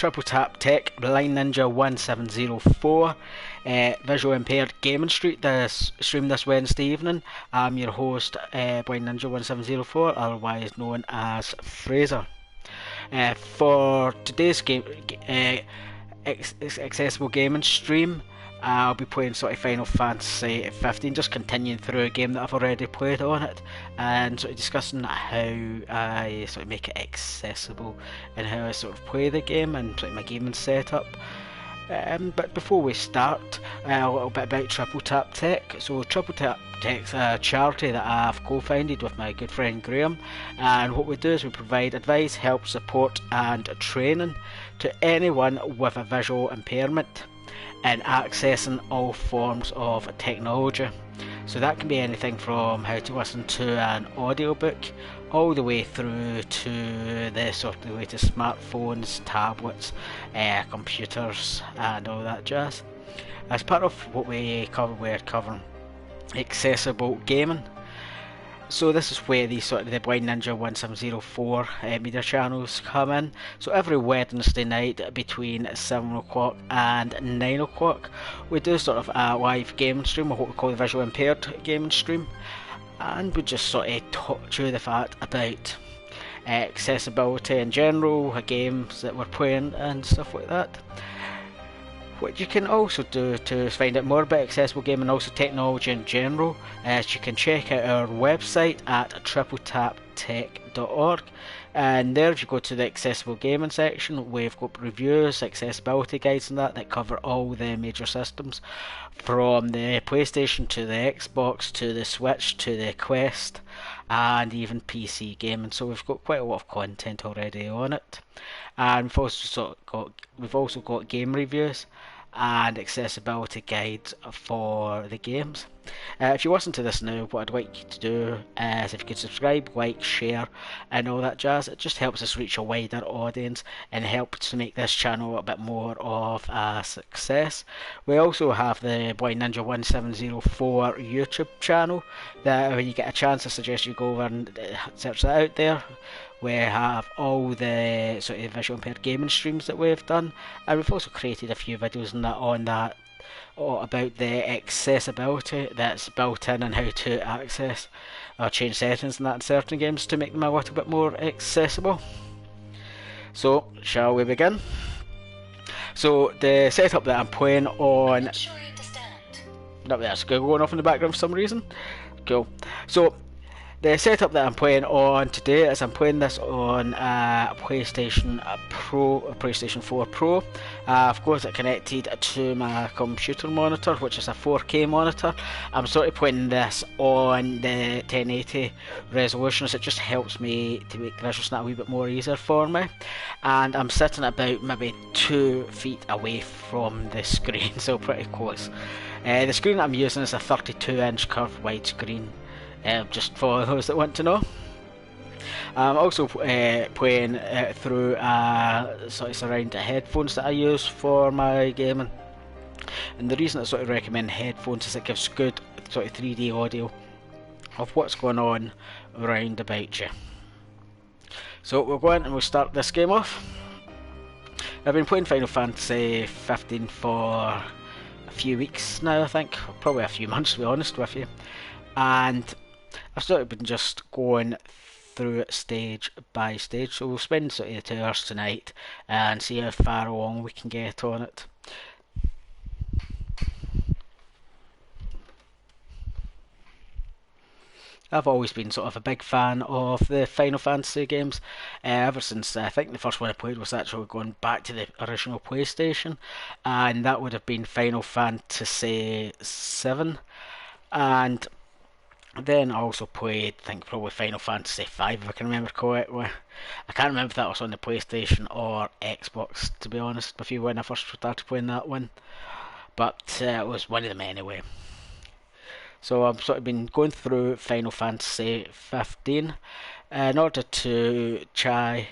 Triple Tap Tech Blind Ninja 1704 Visual Impaired Gaming stream this Wednesday evening. I'm your host, Blind Ninja 1704, otherwise known as Fraser. For today's accessible gaming stream, I'll be playing sort of Final Fantasy 15, just continuing through a game that I've already played on it, and sort of discussing how I sort of make it accessible and how I sort of play the game and sort of my gaming setup. But before we start, a little bit about Triple Tap Tech. So Triple Tap Tech's a charity that I've co-founded with my good friend Graham, and what we do is we provide advice, help, support and training to anyone with a visual impairment and accessing all forms of technology. So that can be anything from how to listen to an audiobook all the way through to the sort of way to smartphones, tablets, computers and all that jazz. As part of what we're covering accessible gaming. So this is where the Blind Ninja 1704 media channels come in. So every Wednesday night between 7 o'clock and 9 o'clock we do sort of a live gaming stream, or what we call the visual impaired gaming stream, and we just sort of talk to the fact about accessibility in general, games that we're playing and stuff like that. What you can also do to find out more about accessible gaming and also technology in general is you can check out our website at tripletaptech.org, and there if you go to the accessible gaming section we've got reviews, accessibility guides and that cover all the major systems, from the PlayStation to the Xbox to the Switch to the Quest and even PC gaming. So we've got quite a lot of content already on it, and we've also got game reviews and accessibility guides for the games. If you listen to this now, what I'd like you to do is if you could subscribe, like, share and all that jazz. It just helps us reach a wider audience and helps to make this channel a bit more of a success. We also have the Blind Ninja 1704 YouTube channel that when you get a chance I suggest you go over and search that out there. We have all the sort of visual impaired gaming streams that we've done, and we've also created a few videos on that about the accessibility that's built in and how to access or change settings and that in certain games to make them a little bit more accessible. So, shall we begin? So, the setup that I'm playing on... No, there's Google going off in the background for some reason. Cool. So, the setup that I'm playing on today is I'm playing this on a PlayStation 4 Pro. I've got it connected to my computer monitor, which is a 4K monitor. I'm sort of playing this on the 1080 resolution, so it just helps me to make the visuals a wee bit more easier for me. And I'm sitting about maybe 2 feet away from the screen, so pretty close. The screen that I'm using is a 32-inch curved widescreen. Just for those that want to know. I'm also playing through sort of surround headphones that I use for my gaming, and the reason I sort of recommend headphones is it gives good sort of 3D audio of what's going on around about you. So we'll go in and we'll start this game off. I've been playing Final Fantasy 15 for a few weeks now, I think, probably a few months to be honest with you, and I've sort of been just going through it stage by stage, so we'll spend sort of the 2 hours tonight and see how far along we can get on it. I've always been sort of a big fan of the Final Fantasy games, ever since I think the first one I played was actually going back to the original PlayStation, and that would have been Final Fantasy 7, and then I also played, I think probably Final Fantasy 5 if I can remember correctly. I can't remember if that was on the PlayStation or Xbox, to be honest with you, when I first started playing that one. But it was one of them anyway. So I've sort of been going through Final Fantasy 15 in order to try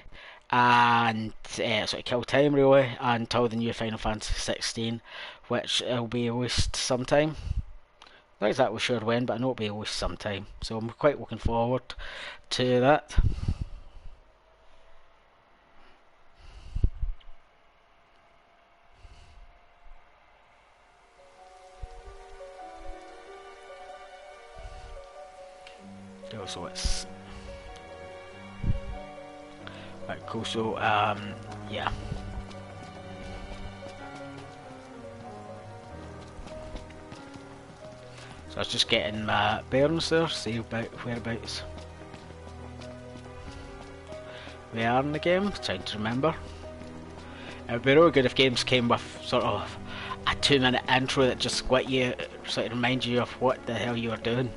and sort of kill time really until the new Final Fantasy 16, which will be released sometime. Not exactly sure when, but I know it'll be released sometime, so I'm quite looking forward to that. so it's right, cool. So yeah. So I was just getting my bearings there, see about whereabouts we are in the game, trying to remember. It would be really good if games came with sort of a 2-minute intro that just sort of reminds you of what the hell you were doing.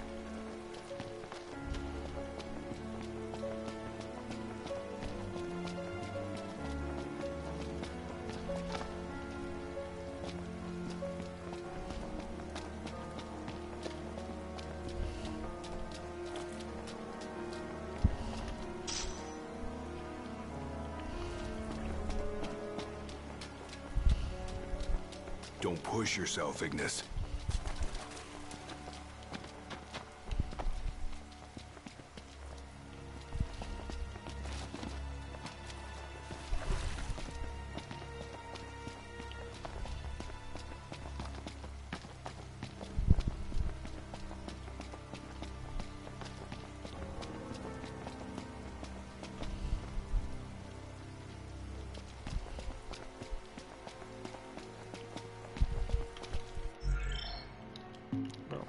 Don't push yourself, Ignis.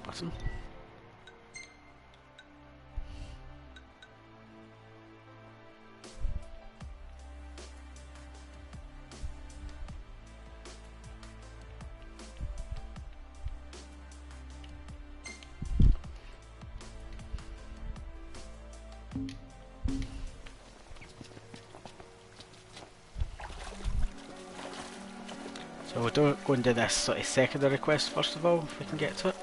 Button. So we'll go and do this sort of secondary quest first of all, if we can get to it.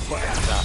What is that?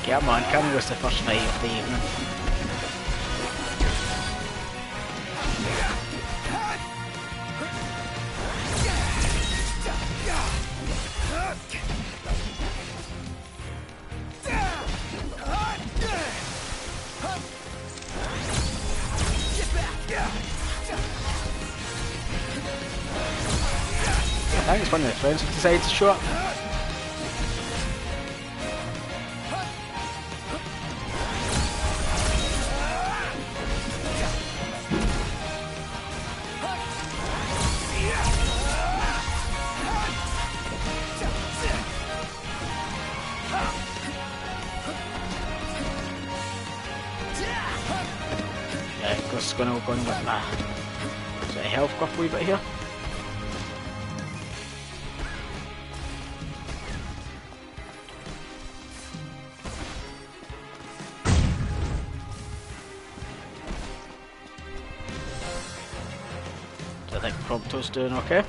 Come on, Cammy was the first fight of the evening. I think it's one of the friends who decided to show up. Just going to go in with my sort of health buff a wee bit here. So I think Prompto's doing okay.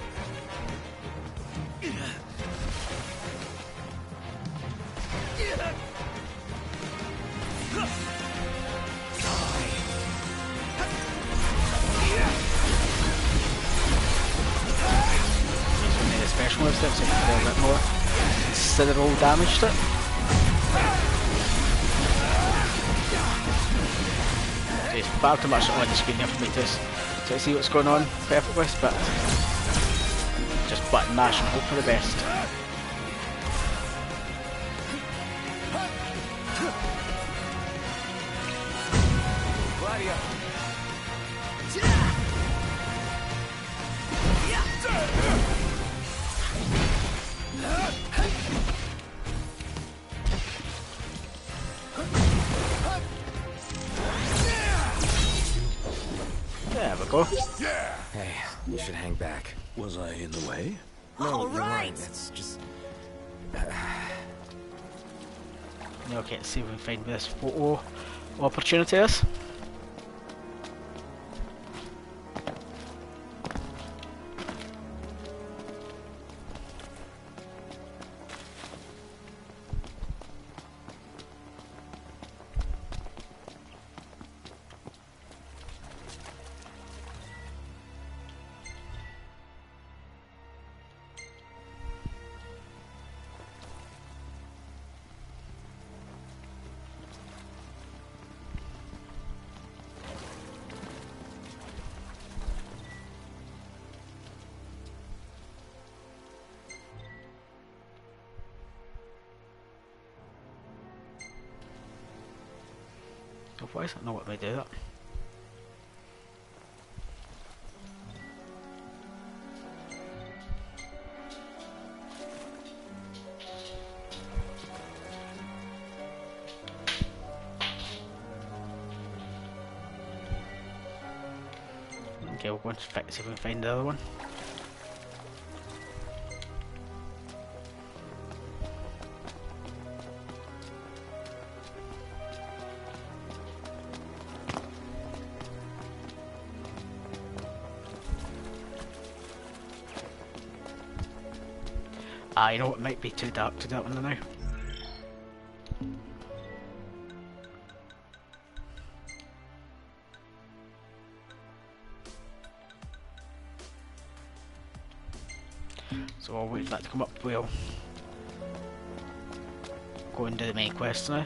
Special moves that so you can do a bit more considerable damage to it. It's far too much on the screen here for me to see what's going on perfectly, but just button mash and hope for the best. out of you. There we go. Yeah. Hey, you should hang back. Was I in the way? No, you're right. It's just... Okay, let's see if we can find this photo opportunity is. Why is that not what they do that? Okay, we'll go and see if we can find the other one. You know what, it might be too dark to do that one now. So I'll wait for that to come up. We'll go and do the main quest now.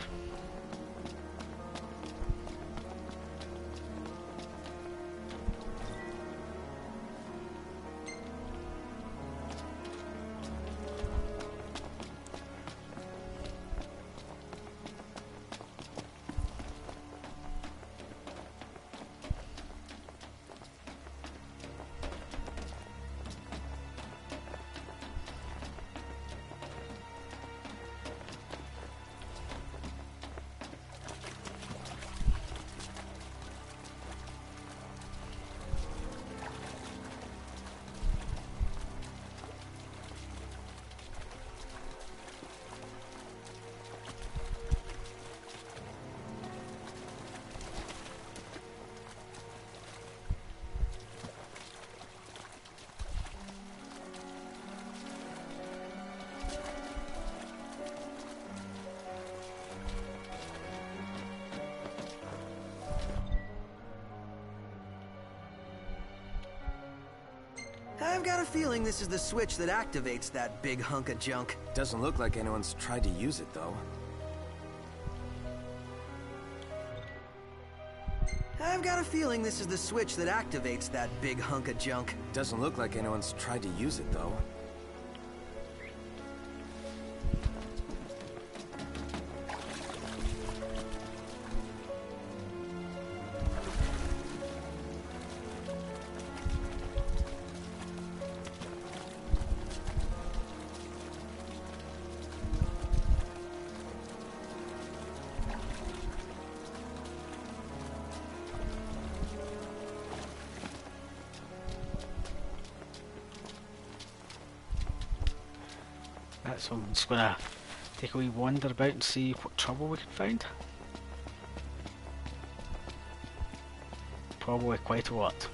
I've got a feeling this is the switch that activates that big hunk of junk. Doesn't look like anyone's tried to use it, though. I've got a feeling this is the switch that activates that big hunk of junk. Doesn't look like anyone's tried to use it, though. So I'm just gonna take a wee wander about and see what trouble we can find. Probably quite a lot.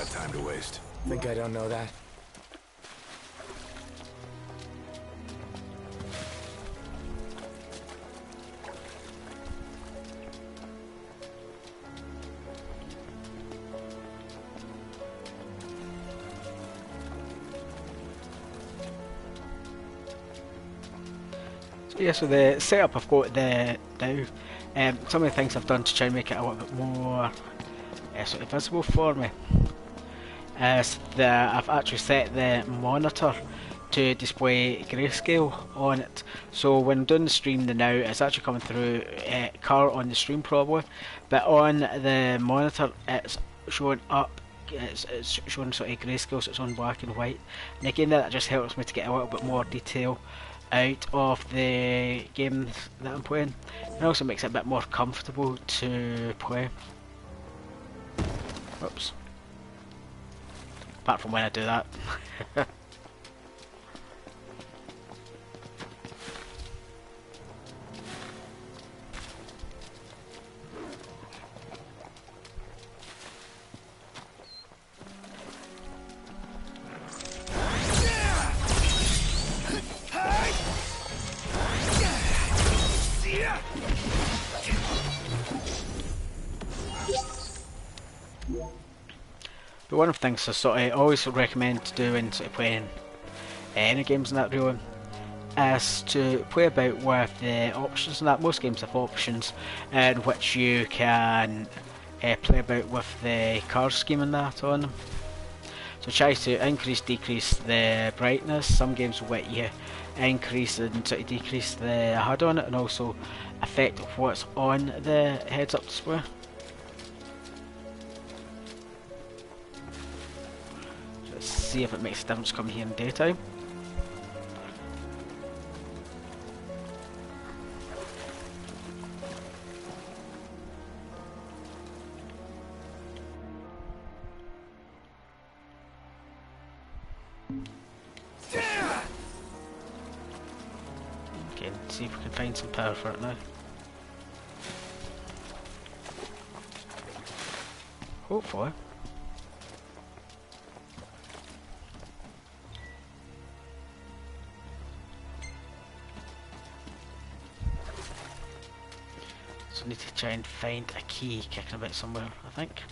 got time to waste. Think I don't know that? So yeah, so the setup I've got the now, some of the things I've done to try and make it a little bit more sort of visible for me is that I've actually set the monitor to display grayscale on it. So when I'm doing the stream now, it's actually coming through colour on the stream probably, but on the monitor it's showing up. It's showing sort of grayscale, so it's on black and white. And again, that just helps me to get a little bit more detail out of the games that I'm playing. It also makes it a bit more comfortable to play. Oops. Apart from when I do that. But one of the things I sort of always recommend to do when sort of playing any games in that really is to play about with the options and that. Most games have options in which you can play about with the colour scheme and that on them. So try to increase, decrease the brightness. Some games will let you increase and sort of decrease the HUD on it, and also affect what's on the heads-up display. See if it makes a difference coming here in daytime. Okay, let's see if we can find some power for it now. Hopefully. So I need to try and find a key kicking about somewhere, I think.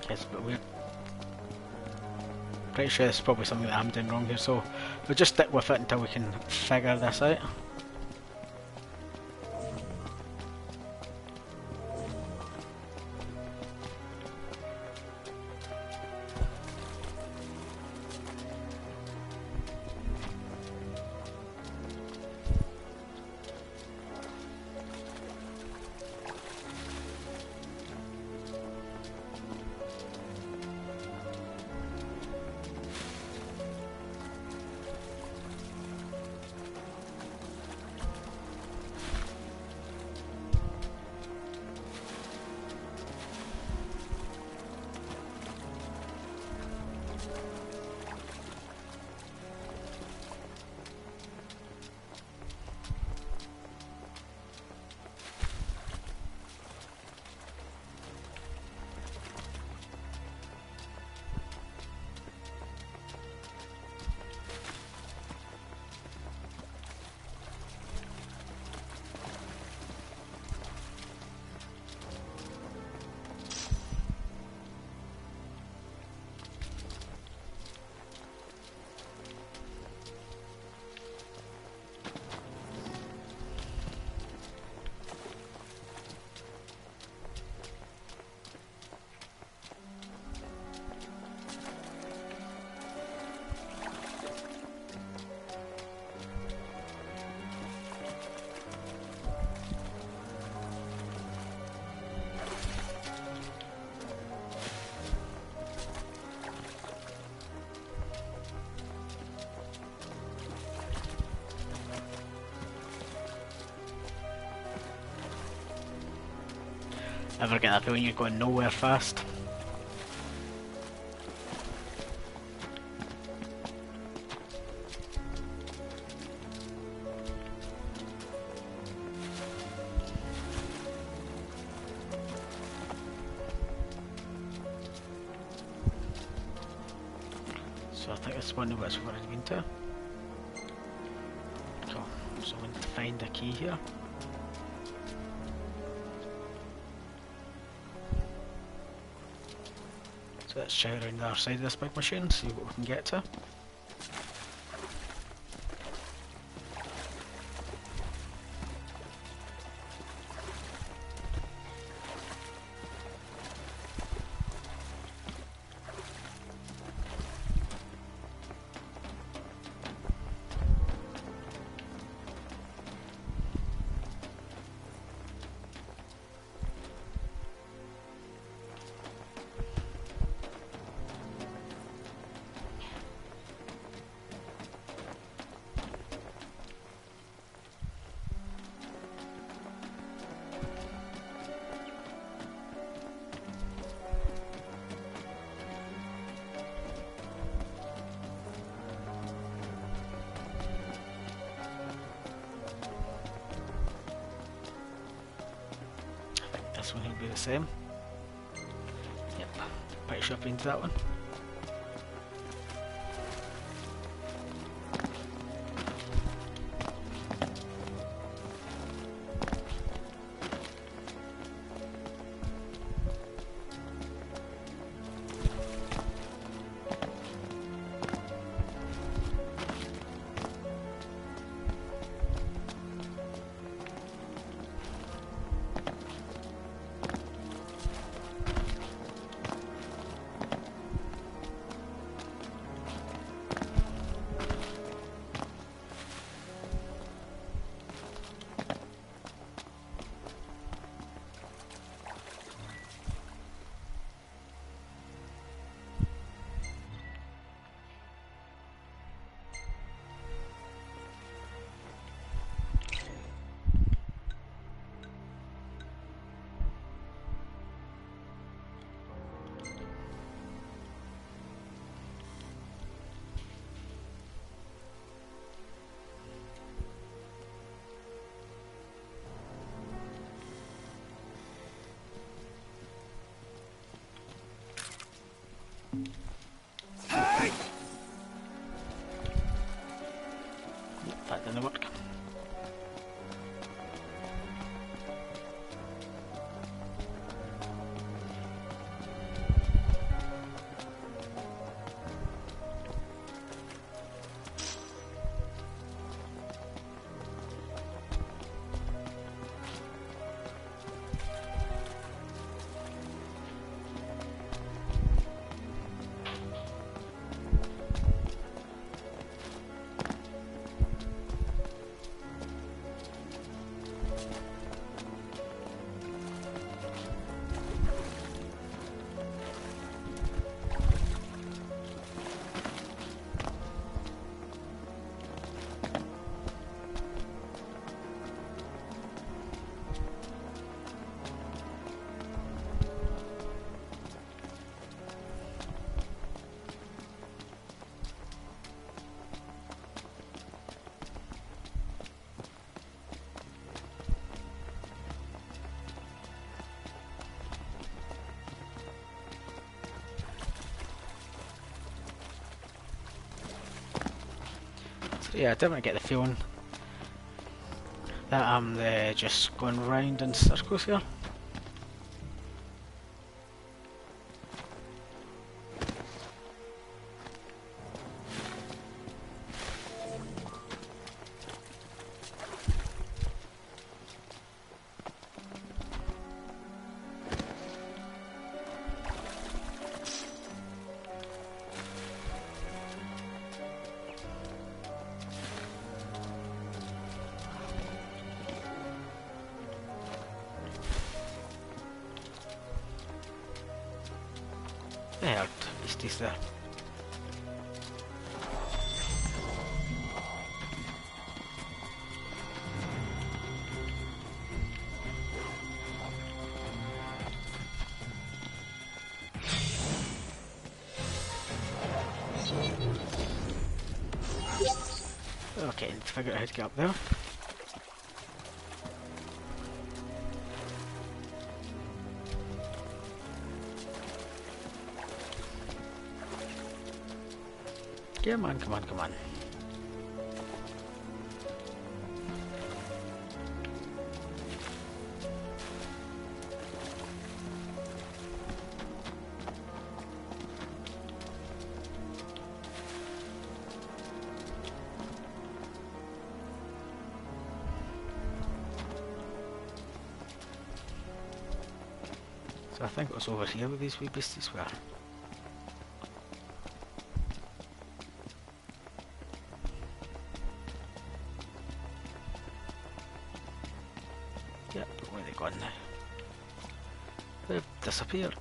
Guess a bit weird. Pretty sure this is probably something that I'm doing wrong here, so we'll just stick with it until we can figure this out. Ever get that feeling you're going nowhere fast? So I think this one of it's what I've been to. Cool. So we need to find a key here. So let's check around the other side of this big machine, see what we can get to. This one will be the same. Yep, pretty sure I've been to that one. So yeah, I definitely get the feeling that I'm just going round in circles here. There, beasties there. Okay, need to figure out how to get up there. Come on, come on, come on. So I think it was over here where these wee beasties were. Yep, but where are they gone now? They've disappeared.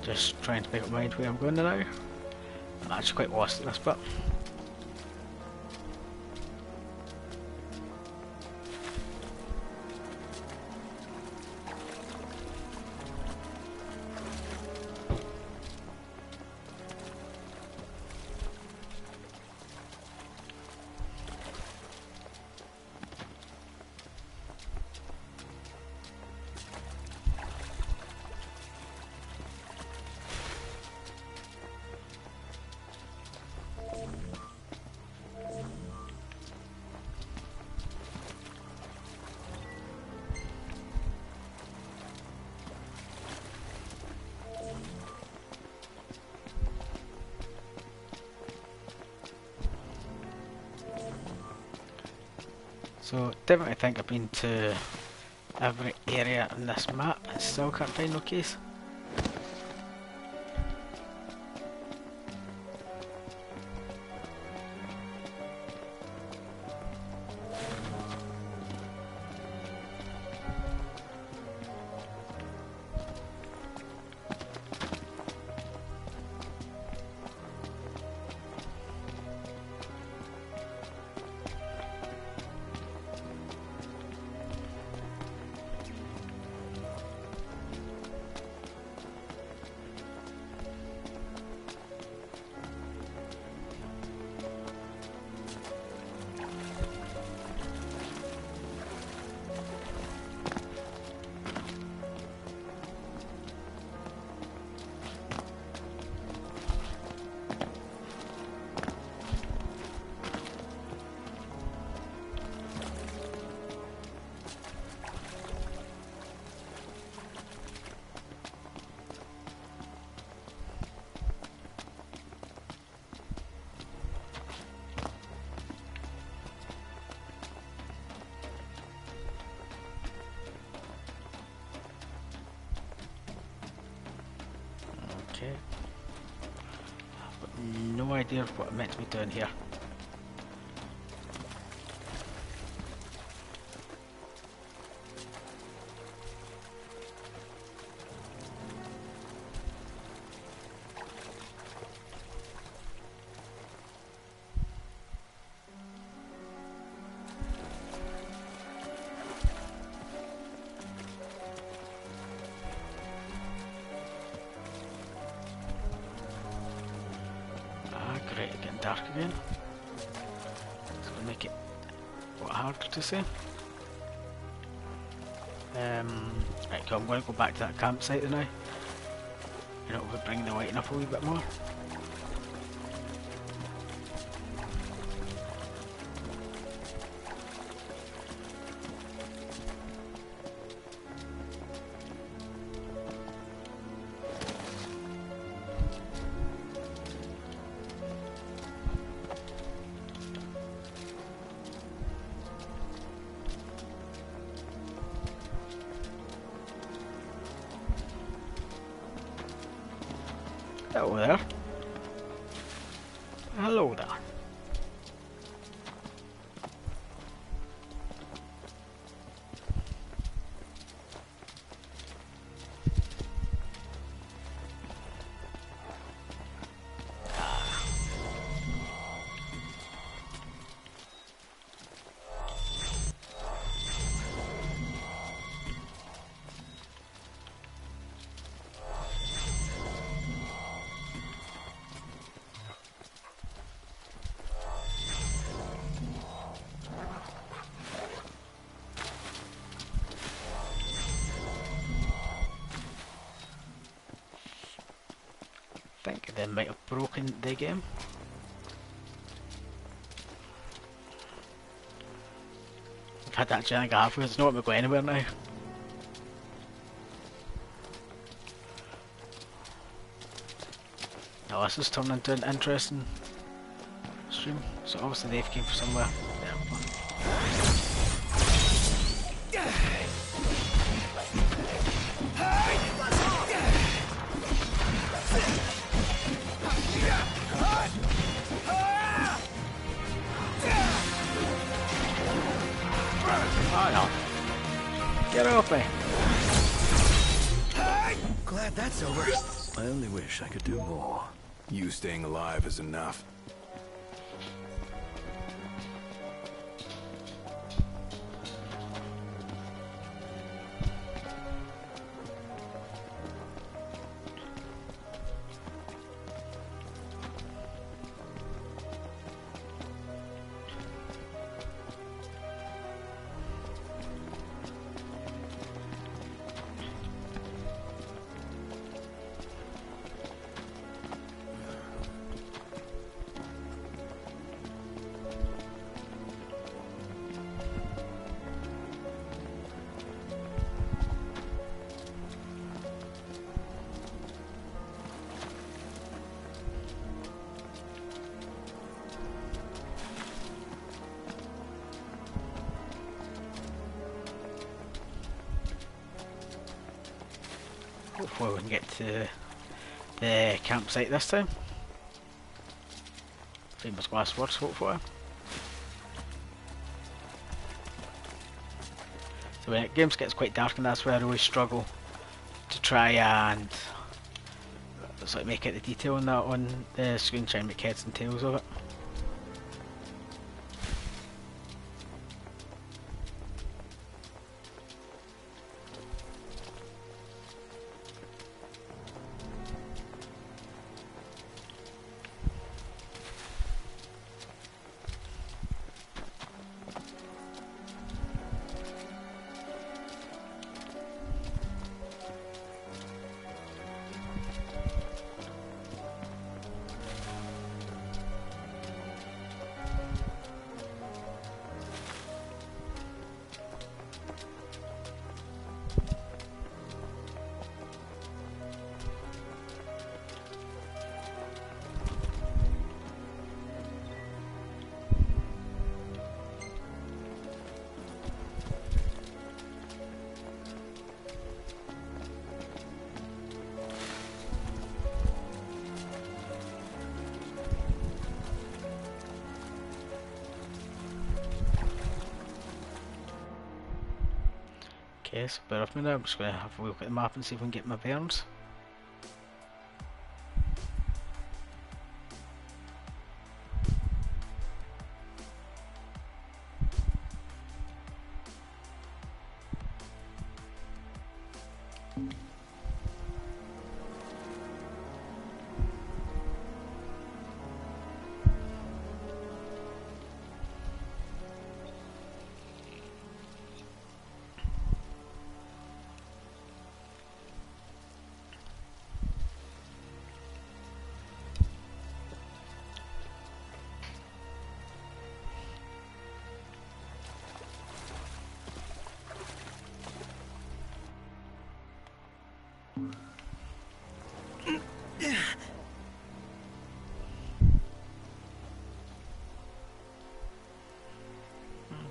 Just trying to make up my mind where I'm going now. I'm actually quite lost at this bit. So definitely think I've been to every area in this map and still can't find no case. idea of what I'm meant to be doing here. Great, getting dark again. It's going to make it a lot harder to see. Right, cool, I'm going to go back to that campsite now. And it'll bring the lighting up a wee bit more. Hello there. Hello there. I think they might have broken the game. I've had that giant halfway, it's not going to go anywhere now. Now this is turning into an interesting stream. So obviously they've came from somewhere. Oh no. Get off me. Glad that's over. I only wish I could do more. You staying alive is enough. Hopefully we can get to the campsite this time. Famous last words, hopefully. So when games gets quite dark, and that's where I really struggle to try and sort of make out the detail on that on the screen, try and make heads and tails of it. Okay, so bear with me now. I'm just going to have a look at the map and see if we can get my bearings.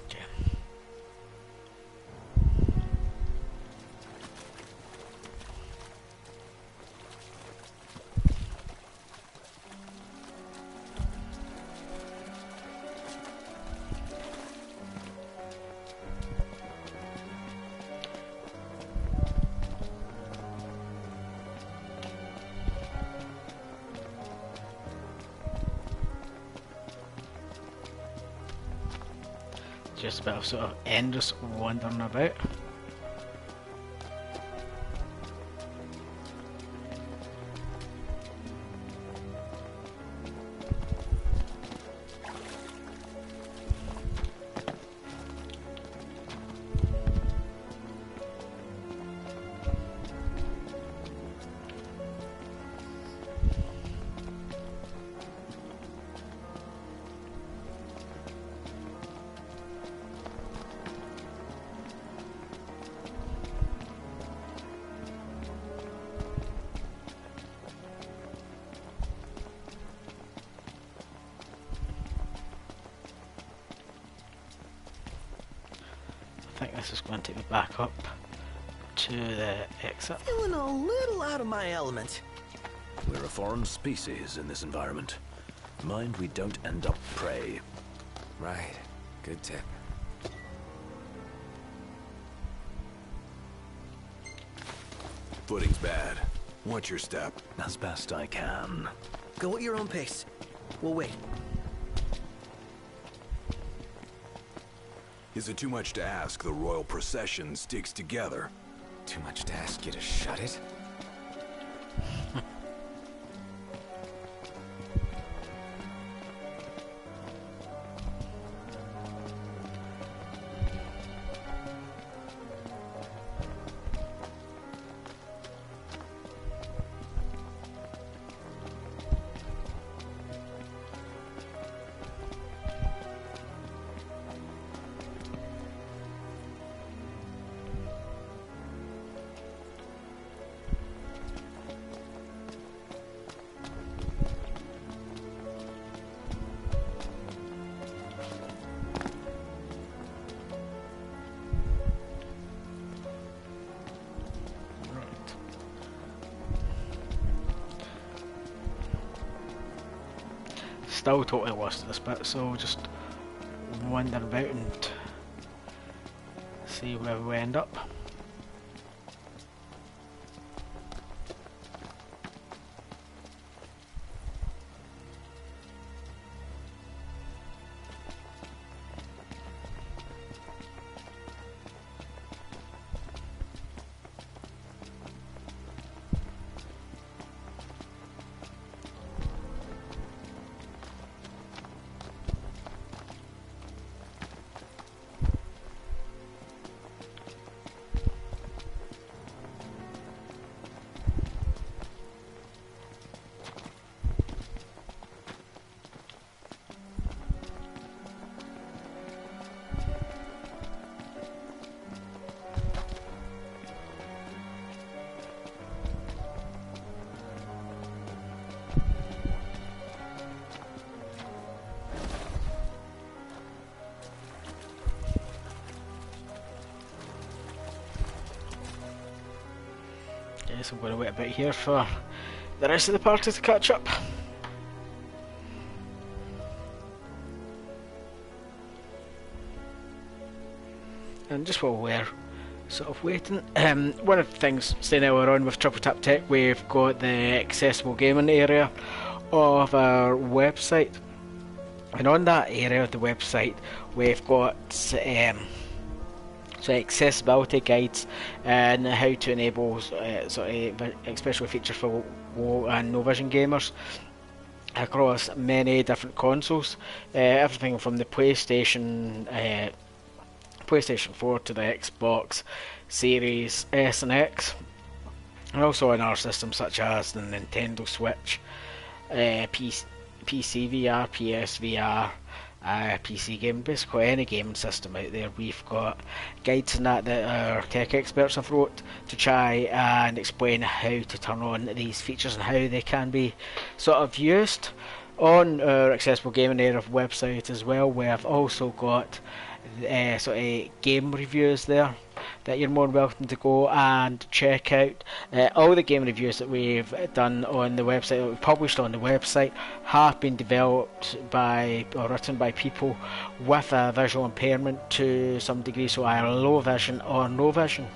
Okay. Just a bit of sort of endless wandering about. I think this is going to take me back up to the exit. Feeling a little out of my element. We're a foreign species in this environment. Mind we don't end up prey. Right. Good tip. Footing's bad. Watch your step. As best I can. Go at your own pace. We'll wait. Is it too much to ask the royal procession sticks together? Too much to ask you to shut it? Still totally lost at this bit, so we'll just wander about and see where we end up. Okay, so I'm going to wait a bit here for the rest of the party to catch up. And just while we're sort of waiting. One of the things, saying earlier on with Triple Tap Tech, we've got the accessible gaming area of our website, and on that area of the website we've got so accessibility guides and how to enable especially features for low and no vision gamers across many different consoles, everything from the PlayStation 4 to the Xbox Series S and X, and also on our systems such as the Nintendo Switch, PC VR, PS VR, PC game, basically any gaming system out there. We've got guides and that our tech experts have wrote to try and explain how to turn on these features and how they can be sort of used on our accessible gaming area of website as well. We have also got sort of game reviews there that you're more than welcome to go and check out. All the game reviews that we've done on the website, that we've published on the website, have been developed by or written by people with a visual impairment to some degree, so either low vision or no vision.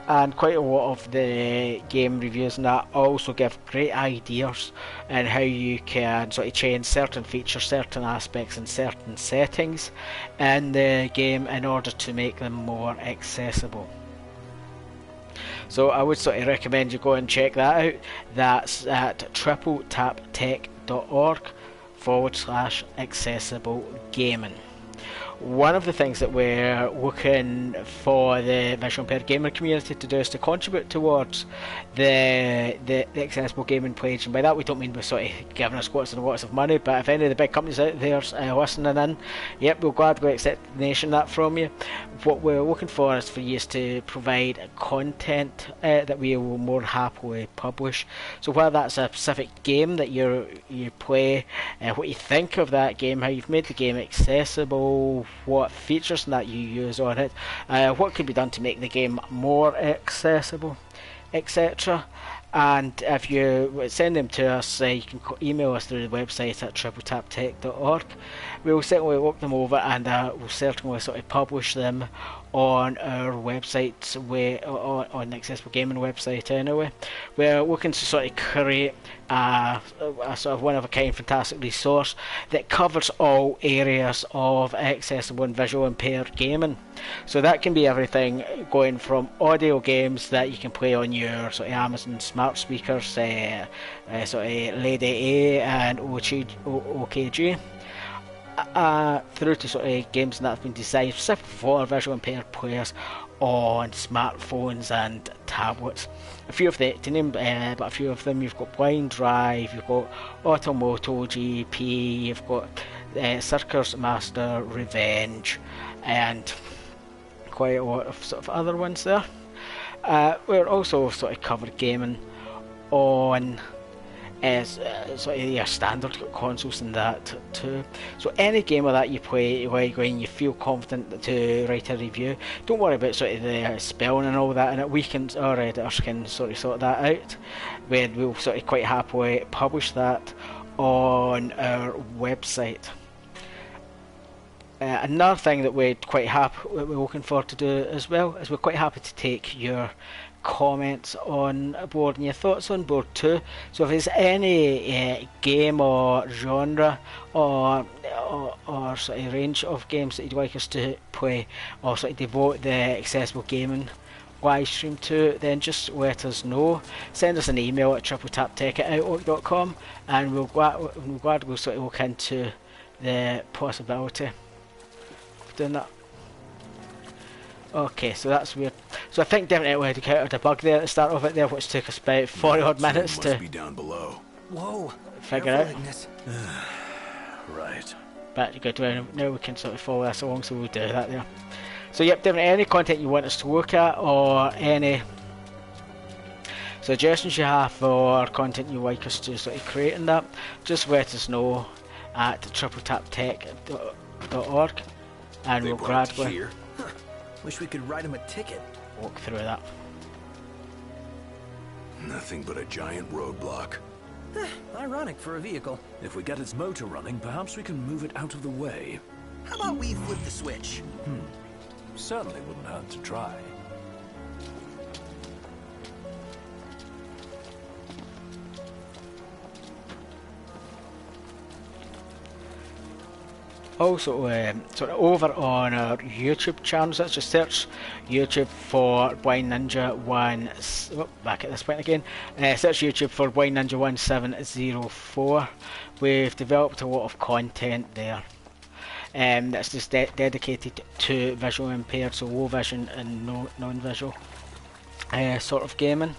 And quite a lot of the game reviews and that also give great ideas on how you can sort of change certain features, certain aspects and certain settings in the game in order to make them more accessible. So I would sort of recommend you go and check that out. That's at tripletaptech.org/accessible gaming. One of the things that we're looking for the visual impaired gamer community to do is to contribute towards the accessible gaming page, and by that we don't mean we're sort of giving us lots and lots of money, but if any of the big companies out there listening in, yep, we'll gladly accept the donation that from you. What we're looking for is for you to provide content that we will more happily publish. So whether that's a specific game that you play, what you think of that game, how you've made the game accessible, what features that you use on it, what could be done to make the game more accessible, etc. And if you send them to us, you can email us through the website at tripletaptech.org. We'll certainly look them over, and we'll certainly sort of publish them on our website, on the Accessible Gaming website anyway. We're looking to sort of create a sort of one-of-a-kind fantastic resource that covers all areas of accessible and visual impaired gaming. So that can be everything going from audio games that you can play on your sort of Amazon smart speakers, sort of Lady A and OKG, through to sort of games that have been designed specifically for visual impaired players on smartphones and tablets. A few of them, to name but a few of them, you've got Blind Drive, you've got Automoto GP, you've got Circus Master Revenge, and quite a lot of sort of other ones there. We're also sort of covered gaming on sort of your standard consoles and that too. So any game of that you play, when you feel confident to write a review, don't worry about sort of the spelling and all that, and we can, our editors can sort of sort that out. We'll sort of quite happily publish that on our website. Another thing that we're looking forward to do as well is we're quite happy to take your comments on board and your thoughts on board too. So if there's any game or genre or sort of range of games that you'd like us to play or sort of devote the accessible gaming live stream to, then just let us know. Send us an email at tripletaptech@outlook.com, and we'll gladly sort of look into the possibility of doing that. Okay, so that's weird. So I think definitely we had encountered a bug there at the start of it there, which took us about 40 odd minutes to be down below. Whoa, figure out. Right. But good, now we can sort of follow this along, so we'll do that there. So yep, definitely any content you want us to look at or any suggestions you have for content you like us to sort of create in that, just let us know at tripletaptech.org, and we'll gladly Wish we could write him a ticket. walk through that. Nothing but a giant roadblock. Ironic for a vehicle. If we get its motor running, perhaps we can move it out of the way. How about we flip the switch? Certainly wouldn't hurt to try. Also, sort of over on our YouTube channels, let's just search YouTube for Blind Ninja 1. Oh, back at this point again. Search YouTube for Blind Ninja 1704. We've developed a lot of content there. That's just dedicated to visual impaired, so low vision and non-visual sort of gaming.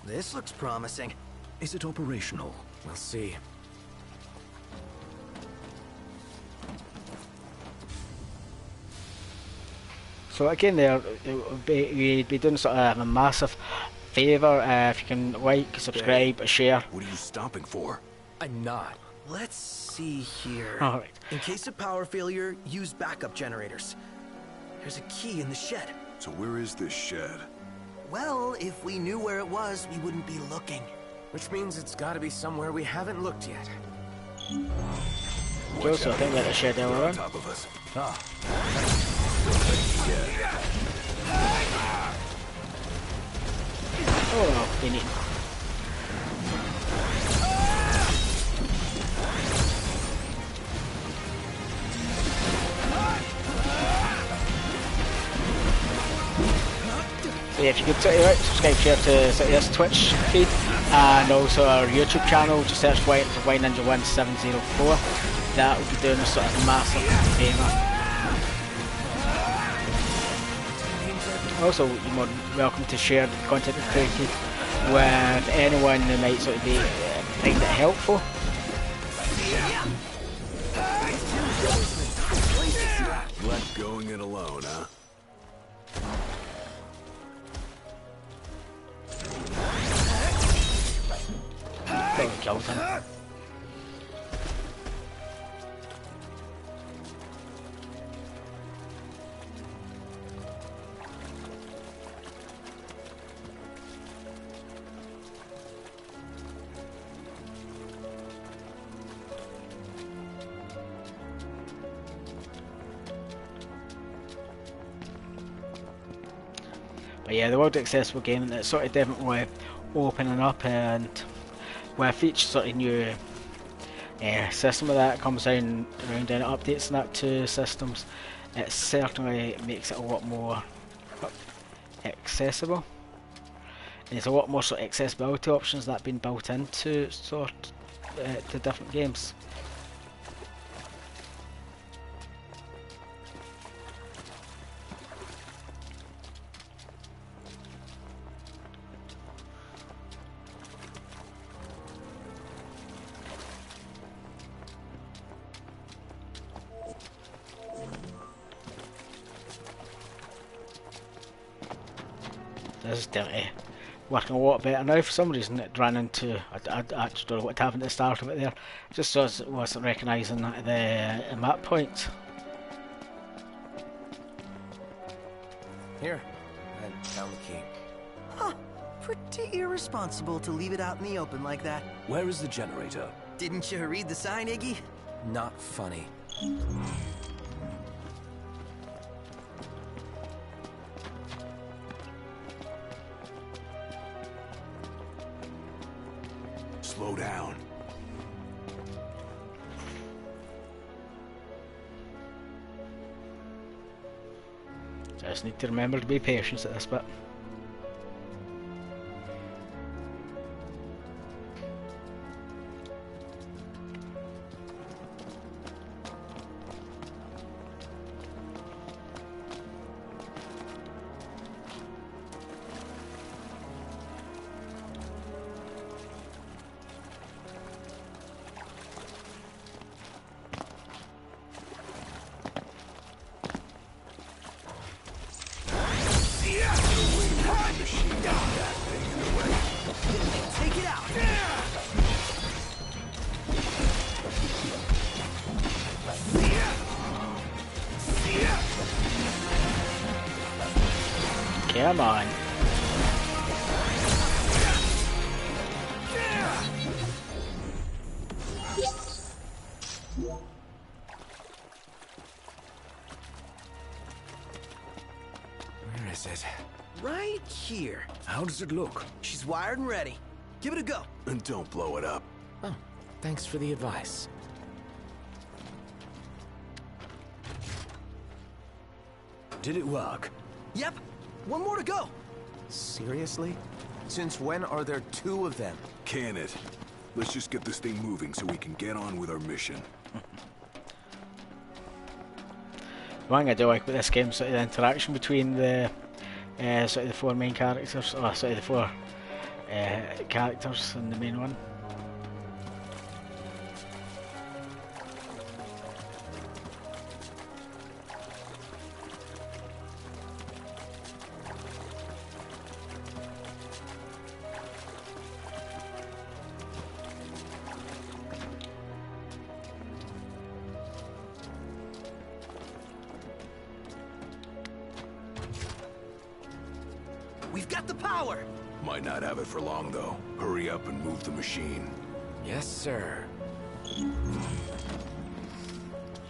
This looks promising. Is it operational? We'll see. So again, there we'd be doing sort of a massive favour if you can like, subscribe, share. What are you stopping for? I'm not. Let's see here. Alright. In case of power failure, use backup generators. There's a key in the shed. So where is this shed? Well, if we knew where it was, we wouldn't be looking. Which means it's gotta be somewhere we haven't looked yet. Also, I think that the shed earlier on. Top of us. Oh, they need. So yeah, if you could subscribe, share to this Twitch feed and also our YouTube channel, just search for White Ninja 1704. That would be doing us sort of massive favour. Also, you're more than welcome to share the content we've created with anyone who might sort of be find it helpful. Let going it alone, huh? Probably killed him. But yeah, the world accessible gaming, that's sort of definitely opening up, and with each sort of new system of that comes down around and updates and that to systems, it certainly makes it a lot more accessible. And there's a lot more sort of accessibility options that have been built into sort to different games. This is definitely working a lot better now. For some reason it ran into, I actually don't know what happened at the start of it there, just so it wasn't recognising the map points. Here, I found the key. Huh. Pretty irresponsible to leave it out in the open like that. Where is the generator? Didn't you read the sign, Iggy? Not funny. Slow down. Just need to remember to be patient at this bit. Take it out! Come on. Where is it? Right here. How does it look? She's wired and ready. Give it a go. And don't blow it up. Oh, Thanks for the advice. Did it work? Yep. One more to go. Seriously? Since when are there 2 of them? Can it? Let's just get this thing moving so we can get on with our mission. One thing I do like about this game is sort of the interaction between the sort of the 4 main characters, or sort of the 4 characters in the main one. We've got the power. Might not have it for long, though. Hurry up and move the machine. Yes, sir.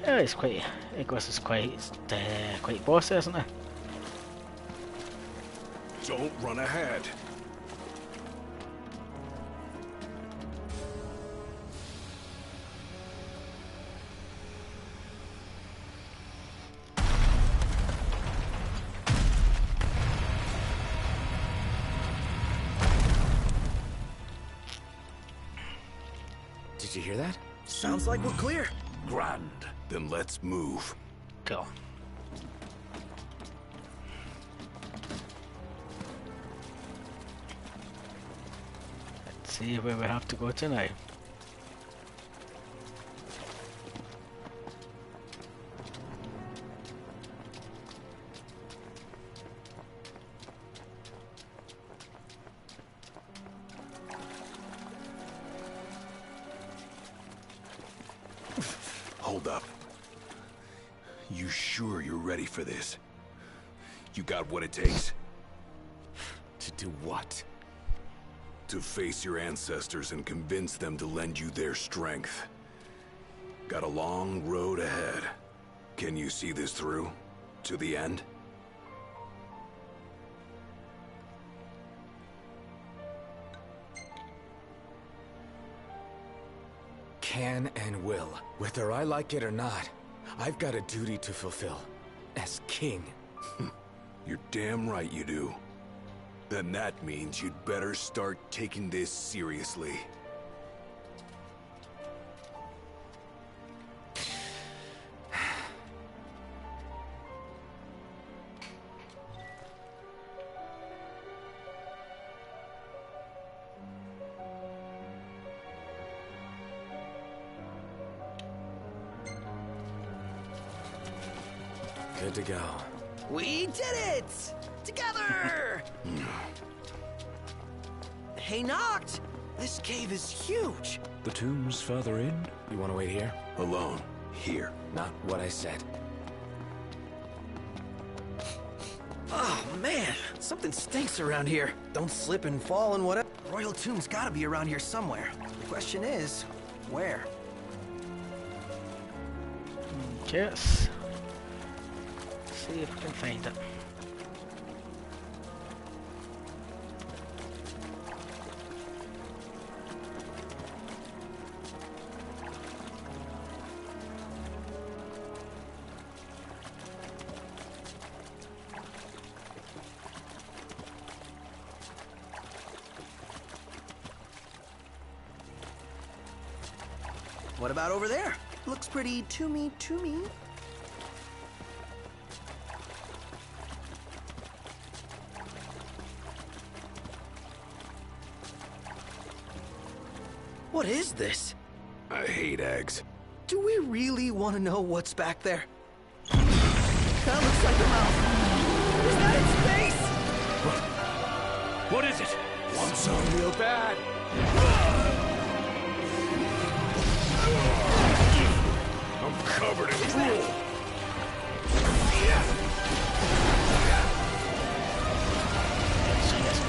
Yeah, it's quite. Igos is quite bossy, isn't it? Don't run ahead. Did you hear that? Sounds like we're clear. Grand. Then let's move. Cool. Let's see where we have to go to now. Hold up. You sure you're ready for this? You got what it takes? To do what? To face your ancestors and convince them to lend you their strength. Got a long road ahead. Can you see this through? To the end? Can and will. Whether I like it or not, I've got a duty to fulfill. As king. You're damn right you do. Then that means you'd better start taking this seriously. Good to go. We did it! Together! Hey, Noct! This cave is huge. The tomb's further in? You want to wait here? Alone. Here. Not what I said. Oh, man. Something stinks around here. Don't slip and fall and whatever. Royal Tomb's gotta be around here somewhere. The question is, where? Yes. See if we can find it. What about over there? Looks pretty to-me. What is this? I hate eggs. Do we really want to know what's back there? That looks like a mouth. Is that in space? What is it? Want some real bad? I'm covered in drool.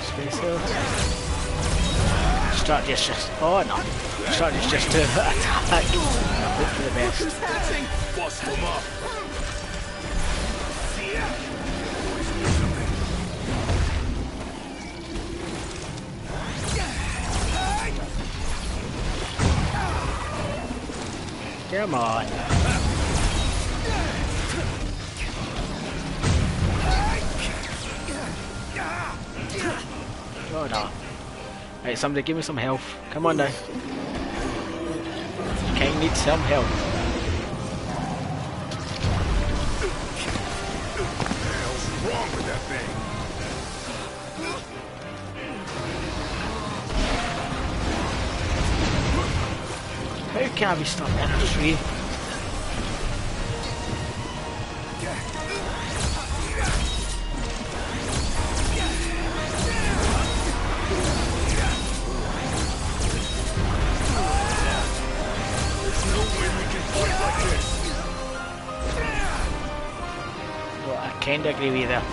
Space Hill. Strategy's just. Oh no. Strategy's just to attack. Hope for the best. Who's hatching? Bust them up. Come on. Oh no. Right, somebody give me some health. Come on now. King needs some help. What the hell's wrong with that thing? How can I be stuck in a tree? Well, I kinda agree with that.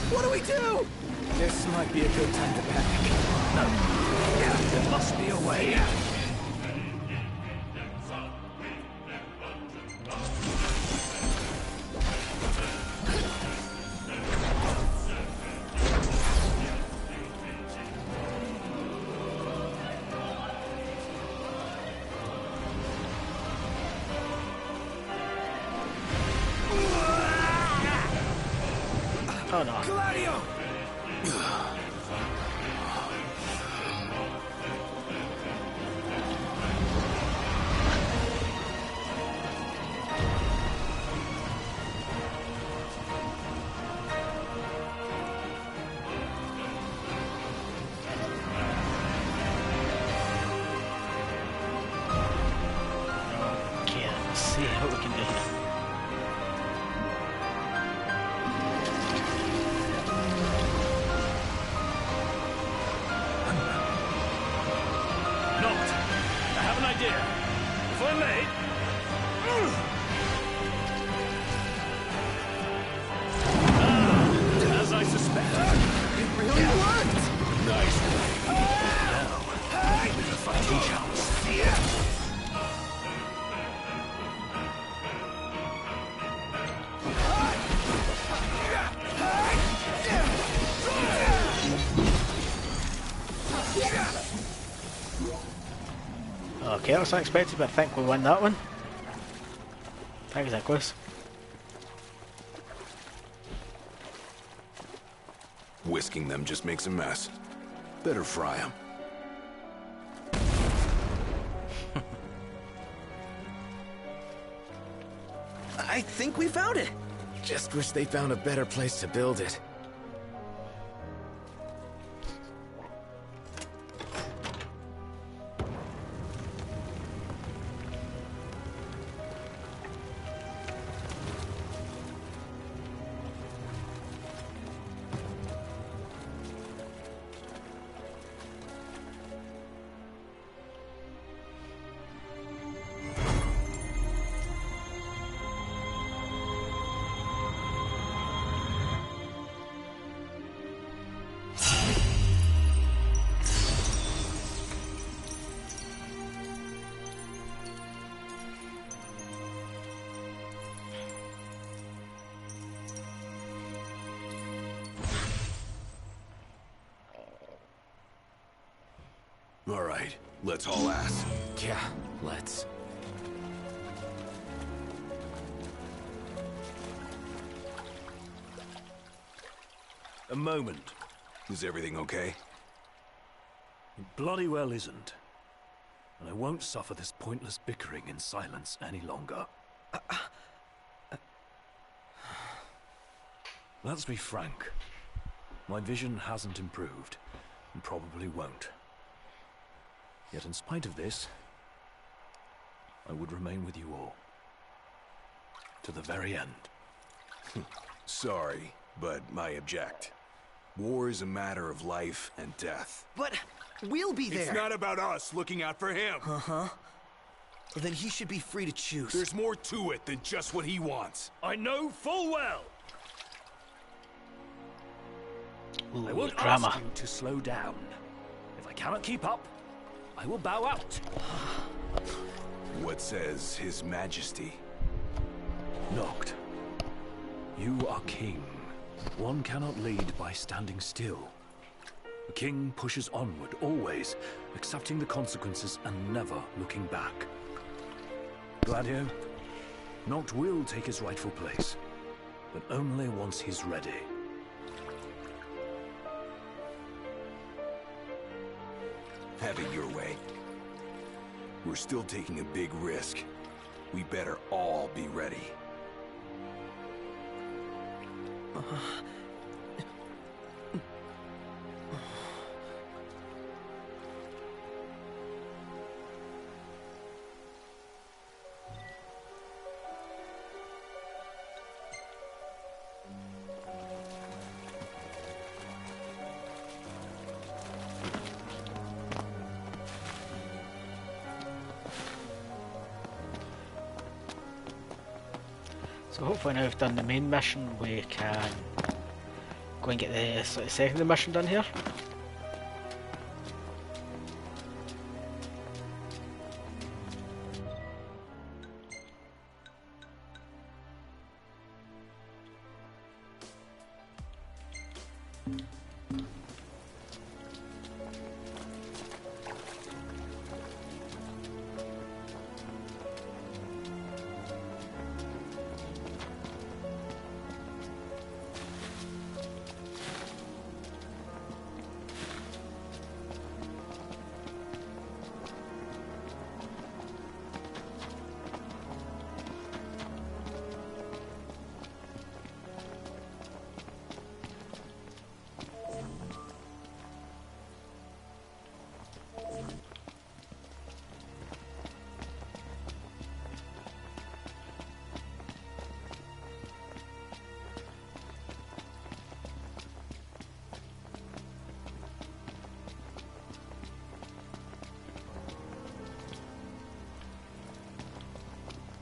What do we do? This might be a good time to panic. There must be a way. Oh no. Gladio! Okay, let's see what we can do here. Not. I have an idea. If I may. As I suspected. It really worked! Nice. Now, give it a fighting chance. Okay, that was unexpected, but I think we won that one. That was that close. Whisking them just makes a mess. Better fry them. I think we found it. Just wish they found a better place to build it. All right, let's haul ass. Yeah, let's. A moment. Is everything okay? It bloody well isn't. And I won't suffer this pointless bickering in silence any longer. Let's be frank. My vision hasn't improved, and probably won't. Yet in spite of this, I would remain with you all. To the very end. Sorry, but I object. War is a matter of life and death. But we'll be there. It's not about us looking out for him. Uh-huh. Well, then he should be free to choose. There's more to it than just what he wants. I know full well. Ooh, I won't drama. ask you to slow down. If I cannot keep up, I will bow out. What says His Majesty? Noct, you are king. One cannot lead by standing still. A king pushes onward, always, accepting the consequences and never looking back. Gladio, Noct will take his rightful place, but only once he's ready. Have it your way. We're still taking a big risk. We better all be ready. So hopefully now we've done the main mission, we can go and get the sort of secondary mission done here.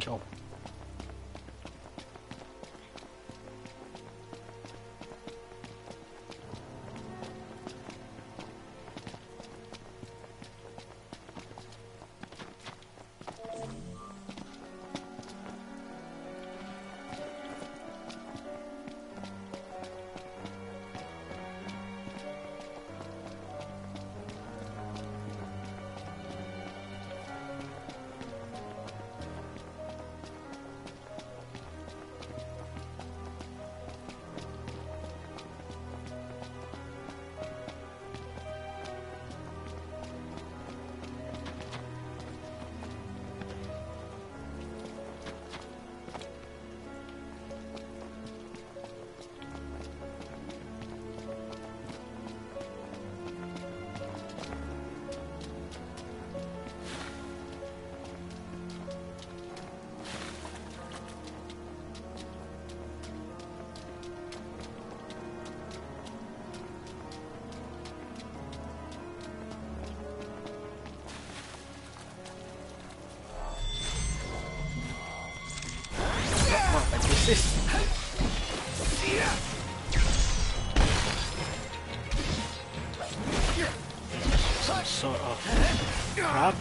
Cool. Some sort of crab.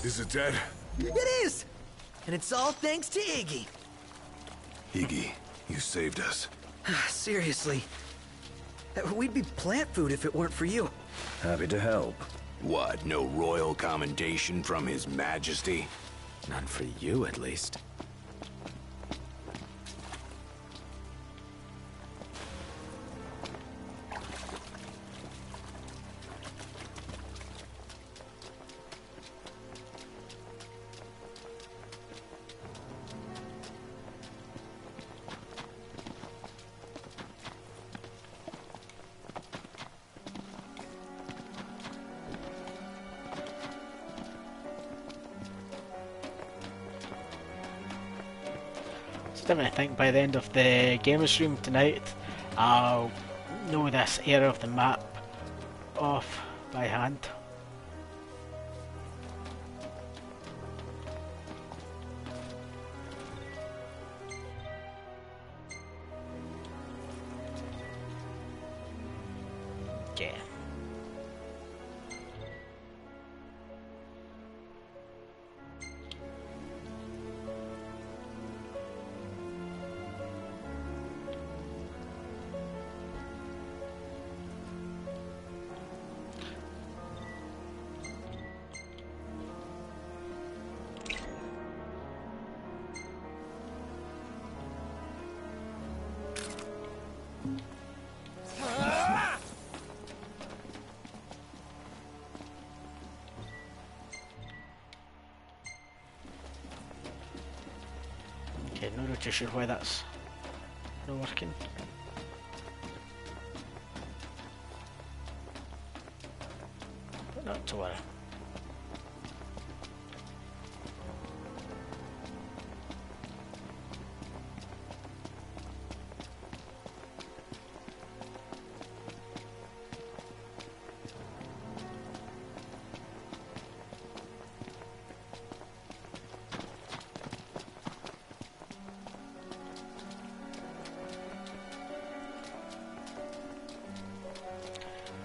Is it dead? It is! And it's all thanks to Iggy. Iggy, you saved us. Seriously. We'd be plant food if it weren't for you. Happy to help. What, no royal commendation from His Majesty? None for you, at least. I think by the end of the gamer stream tonight, I'll know this area of the map off by hand. Yeah. Okay, not too sure why that's not working. But not to worry.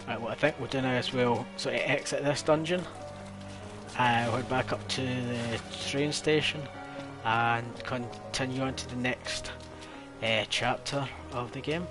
Right, what I think we'll do now is we'll sort of exit this dungeon, head back up to the train station and continue on to the next chapter of the game.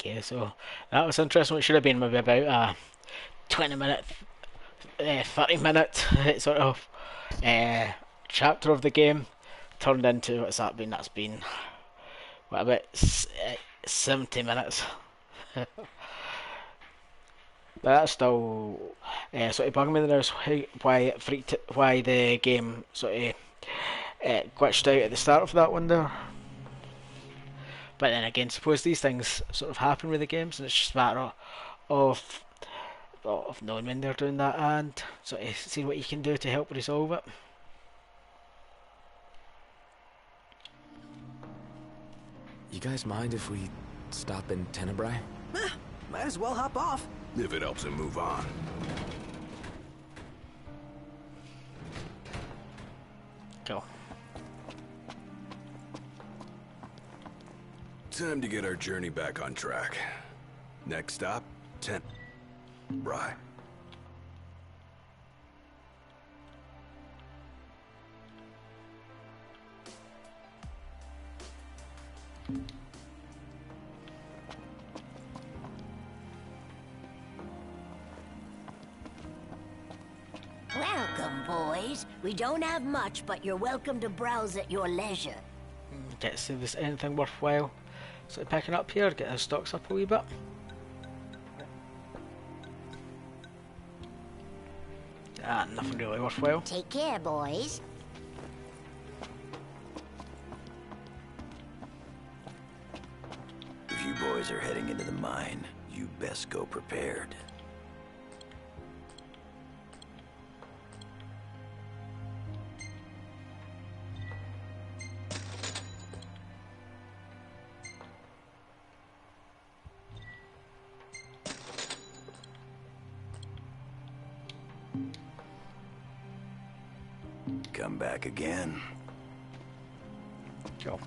Okay, so that was interesting. It should have been maybe about a 20-minute, 30-minute sort of chapter of the game. Turned into, what's that been? That's been, what, about 70 minutes. But that's still sort of bugging me now. Why it freaked, why the game sort of glitched out at the start of that one there. But then again, suppose these things sort of happen with the games, and it's just a matter of knowing when they're doing that and sort of seeing what you can do to help resolve it. You guys mind if we stop in Tenebrae? Might as well hop off. If it helps him move on. Go. Time to get our journey back on track. Next stop, Tenebrae. Welcome, boys. We don't have much, but you're welcome to browse at your leisure. Get to see if there's anything worthwhile sort of picking up here, get our stocks up a wee bit. Nothing really worthwhile. Take care, boys. If you boys are heading into the mine, you best go prepared. Come back again. Go.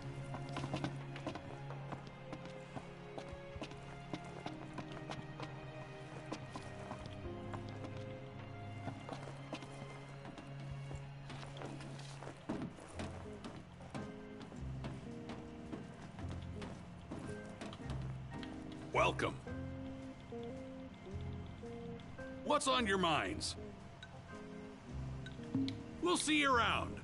Welcome. What's on your minds? We'll see you around.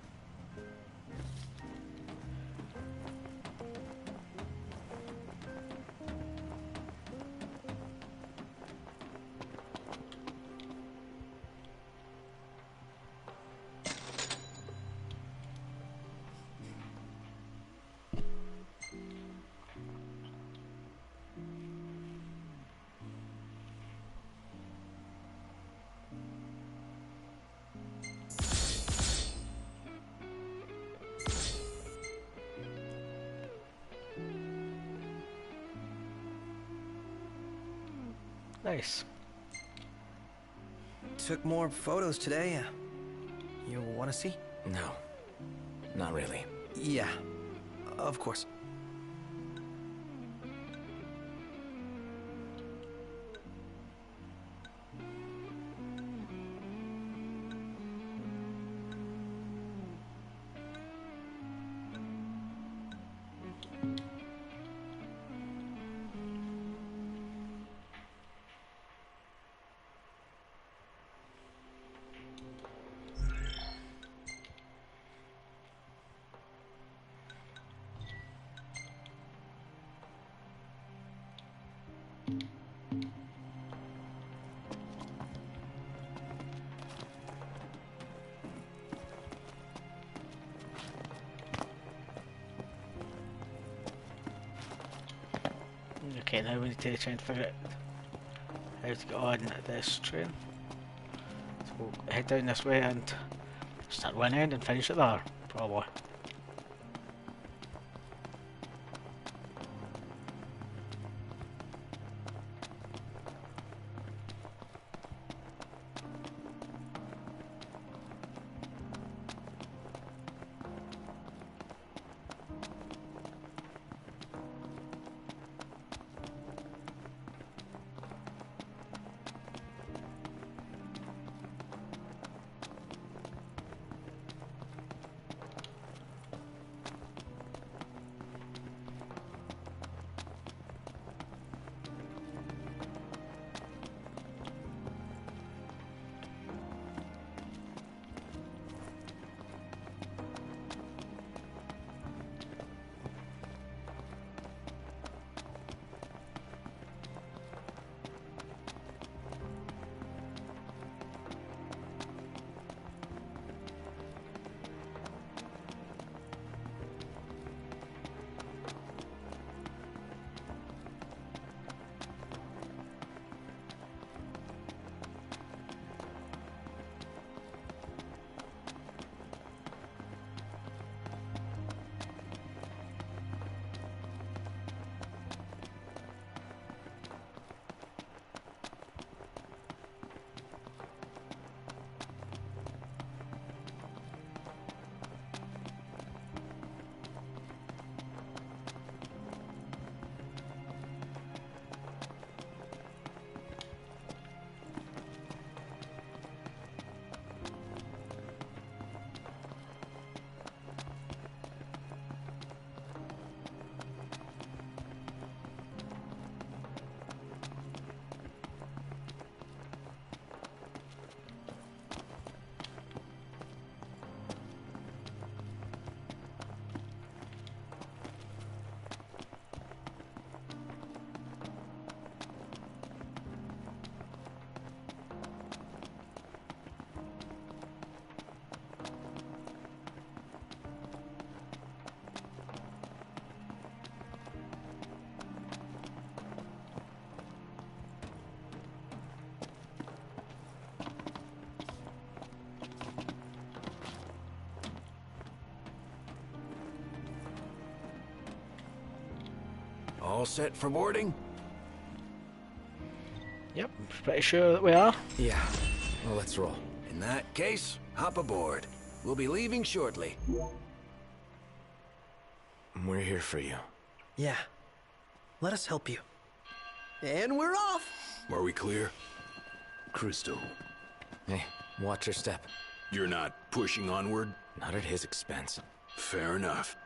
Nice. Took more photos today. You want to see? No, not really. Yeah, of course. Okay, now we need to try and figure out how to get on this train. So we'll head down this way and start one end and finish at the other, probably. All set for boarding? Yep, pretty sure that we are. Yeah. Well, let's roll. In that case, hop aboard. We'll be leaving shortly. We're here for you. Yeah. Let us help you. And we're off! Are we clear? Crystal. Hey, watch your step. You're not pushing onward? Not at his expense. Fair enough.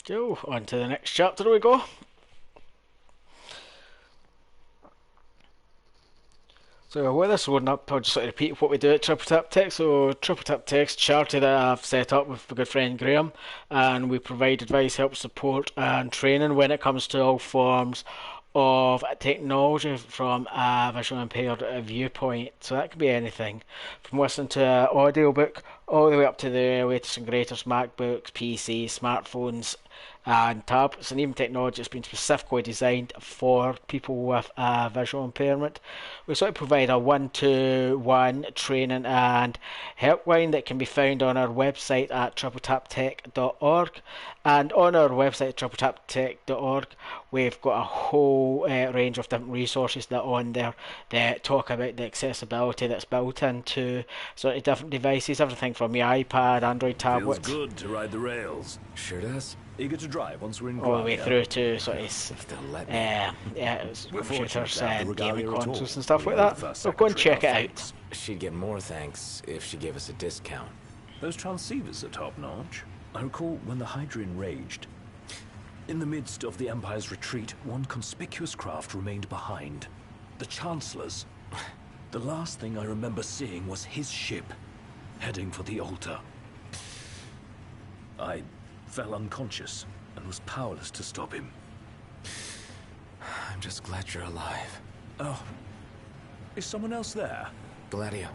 So, on to the next chapter we go. So with this loading up, I'll just sort of repeat what we do at Triple Tap Tech. So Triple Tap Tech's charity that I've set up with my good friend Graham, and we provide advice, help, support and training when it comes to all forms of technology from a visually impaired viewpoint. So that could be anything from listening to an audiobook all the way up to the latest and greatest MacBooks, PCs, smartphones and tablets, and even technology that's been specifically designed for people with a visual impairment. We sort of provide a one-to-one training and helpline that can be found on our website at tripletaptech.org, and on our website tripletaptech.org we've got a whole range of different resources that are on there that talk about the accessibility that's built into sort of different devices, everything from your iPad, Android tablets. Feels good to ride the rails. Sure does. Eager to drive once we're in All the way Grania. through to sort of If they'll let me. fortunate shooters to have the and gaming regalia at all. consoles and stuff like We'll that. offer So go and secretary check it our out. thanks. She'd get more thanks if she gave us a discount. Those transceivers are top-notch. I recall when the Hydrian raged. In the midst of the Empire's retreat, one conspicuous craft remained behind. The Chancellor's. The last thing I remember seeing was his ship, heading for the altar. I fell unconscious and was powerless to stop him. I'm just glad you're alive. Oh, is someone else there? Gladio.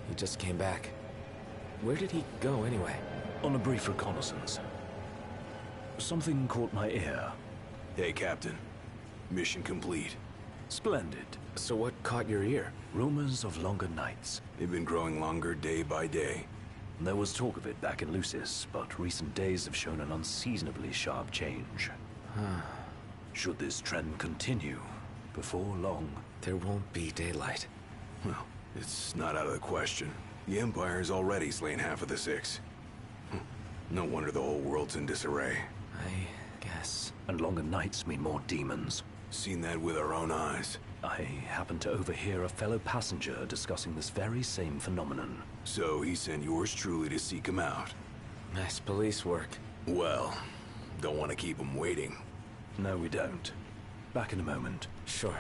He just came back. Where did he go anyway? On a brief reconnaissance. Something caught my ear. Hey, Captain. Mission complete. Splendid. So what caught your ear? Rumors of longer nights. They've been growing longer day by day. There was talk of it back in Lucis, but recent days have shown an unseasonably sharp change. Should this trend continue, before long... There won't be daylight. Well, it's not out of the question. The Empire's already slain half of the Six. No wonder the whole world's in disarray. I guess. And longer nights mean more demons. Seen that with our own eyes. I happened to overhear a fellow passenger discussing this very same phenomenon. So he sent yours truly to seek him out. Nice police work. Well, don't want to keep him waiting. No, we don't. Back in a moment. Sure.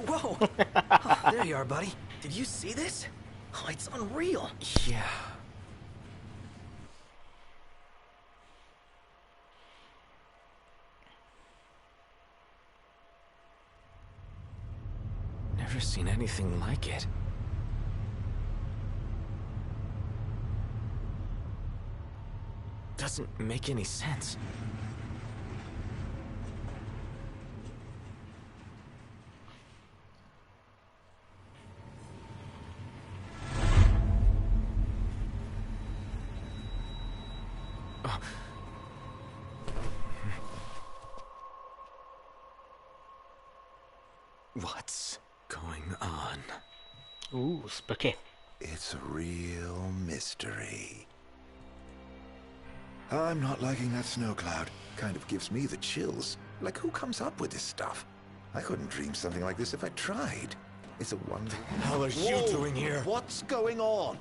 Whoa! Oh, there you are, buddy. Did you see this? Oh, it's unreal. Yeah. Never seen anything like it. Doesn't make any sense. What's going on? Ooh, spooky. It's a real mystery. I'm not liking that snow cloud. Kind of gives me the chills. Like, who comes up with this stuff? I couldn't dream something like this if I tried. It's a wonder. What the hell are you doing here? What's going on?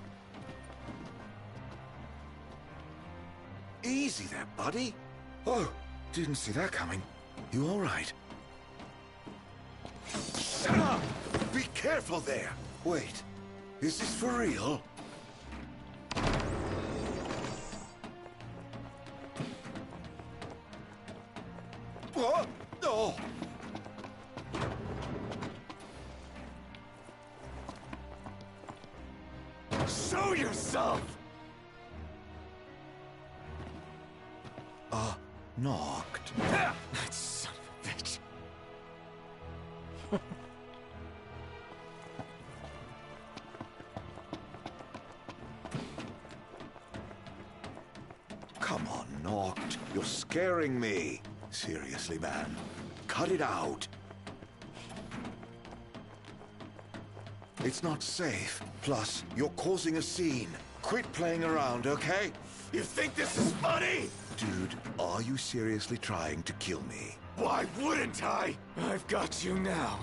Easy there, buddy. Oh, didn't see that coming. You all right? Shut up! Be careful there. Wait, is this for real? What? Oh! Show yourself! Knocked. That son of a bitch. Come on, Knocked. You're scaring me. Seriously, man. Cut it out. It's not safe. Plus, you're causing a scene. Quit playing around, okay? You think this is funny? Dude, are you seriously trying to kill me? Why wouldn't I? I've got you now.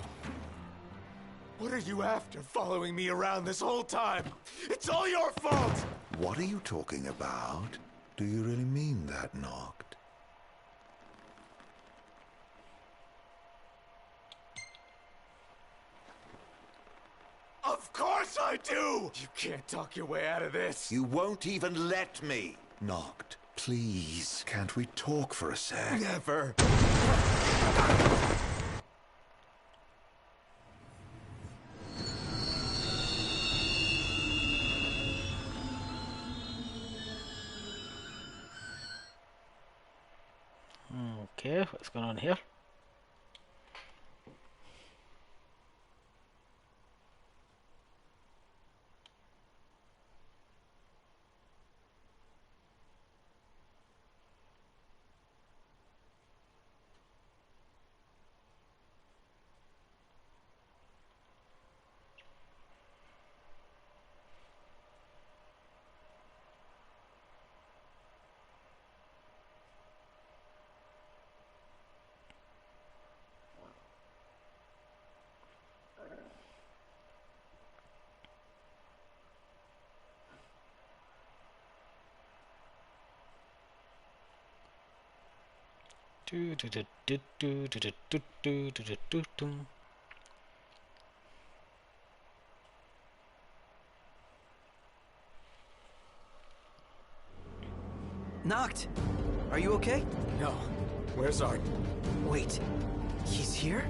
What are you after, following me around this whole time? It's all your fault! What are you talking about? Do you really mean that, Knocked? Of course I do! You can't talk your way out of this. You won't even let me. Knocked, please. Can't we talk for a sec? Never. Okay, what's going on here? Knocked! Are you okay? No. Where's Art? Wait, he's here?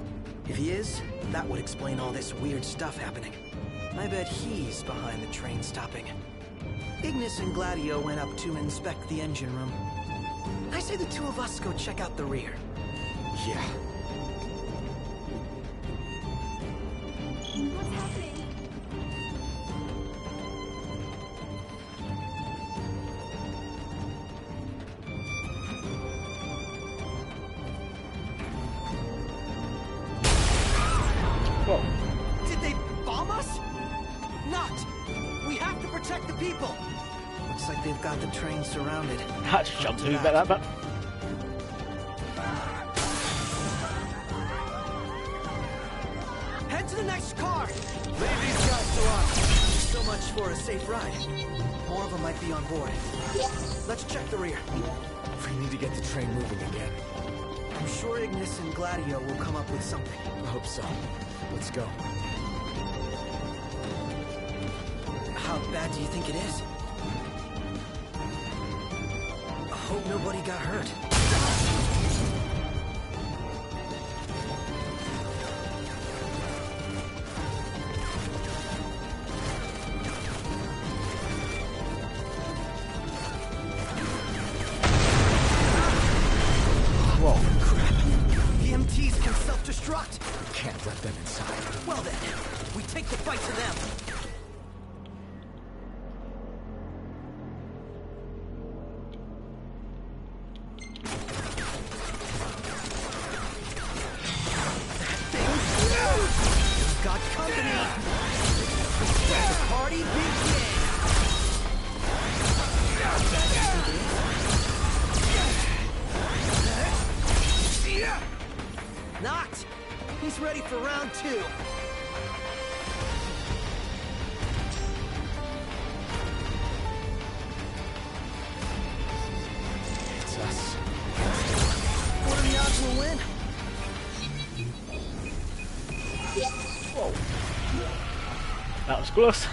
If he is, that would explain all this weird stuff happening. I bet he's behind the train stopping. Ignis and Gladio went up to inspect the engine room. I say the two of us go check out the rear. Yeah. What's happening? Whoa. Did they bomb us? Not! We have to protect the people! Looks like they've got the train surrounded. That just jumped a wee bit, that bit. Head to the next car! Leave these guys to us! So much for a safe ride. More of them might be on board. Let's check the rear. We need to get the train moving again. I'm sure Ignis and Gladio will come up with something. I hope so. Let's go. How bad do you think it is? I hope nobody got hurt. Whoa. Crap. EMTs can self-destruct. Can't let them inside. Well then, we take the fight to them. We've got company. Let the party begin. two. It's us. What are the odds we'll win? Whoa. That was close.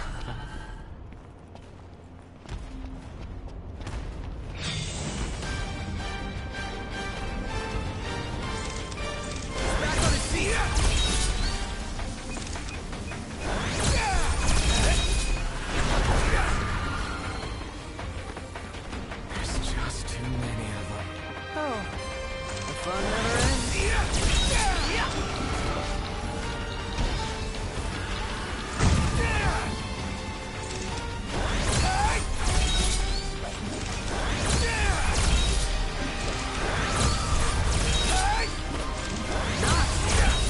Back on his feet. There's just too many of them. Oh, the fun never ends.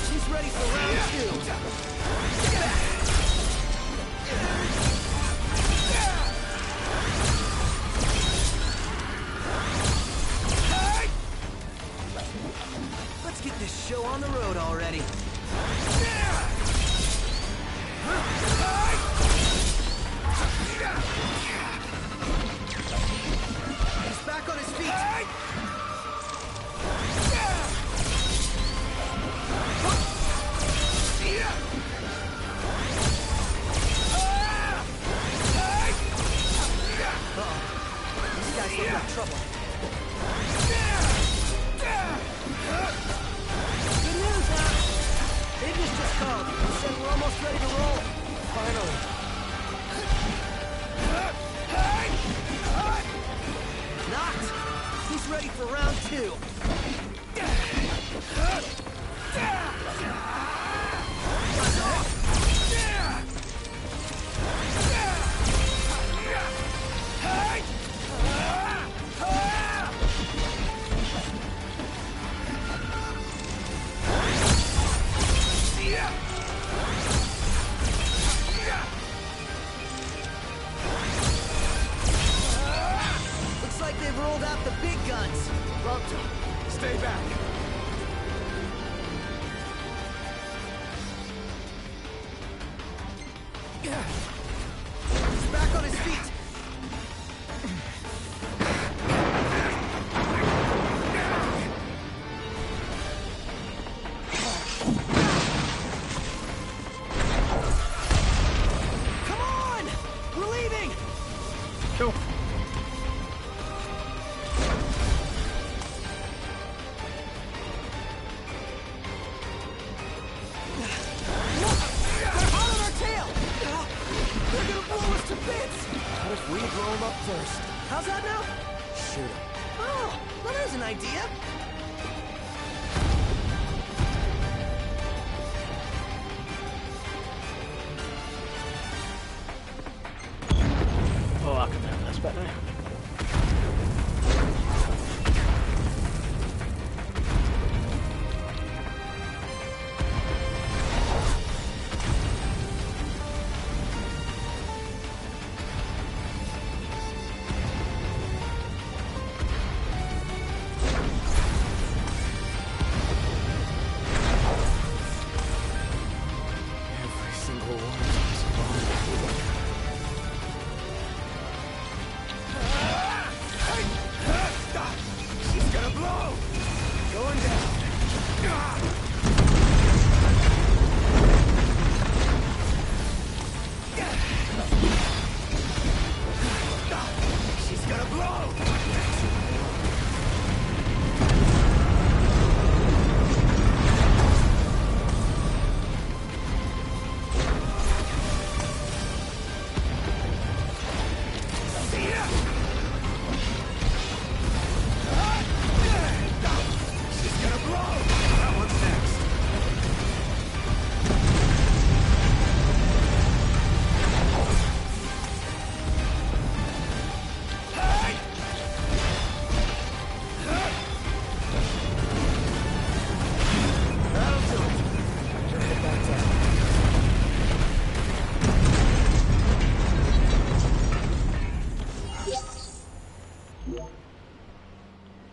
She's ready for round two. Get back. Let's get this show on the road already. He's back on his feet. These guys look like trouble. Good news, huh? VIGS just called. Said we're almost ready to roll. Finally. Knocked. He's ready for round two. Looks like they've rolled out the big guns. Bumped him. Stay back. He's back on his feet. Come on! We're leaving! Cool. They're hot on our tail! They're gonna blow us to bits! What if we blow him up first? How's that now? Shoot him. Oh, well, there's an idea. Oh, I can remember this bit now. Every single one of these bombs. She's gonna blow! Going down. She's gonna blow! She's gonna blow! That one's next. That'll do it. Turn it back down.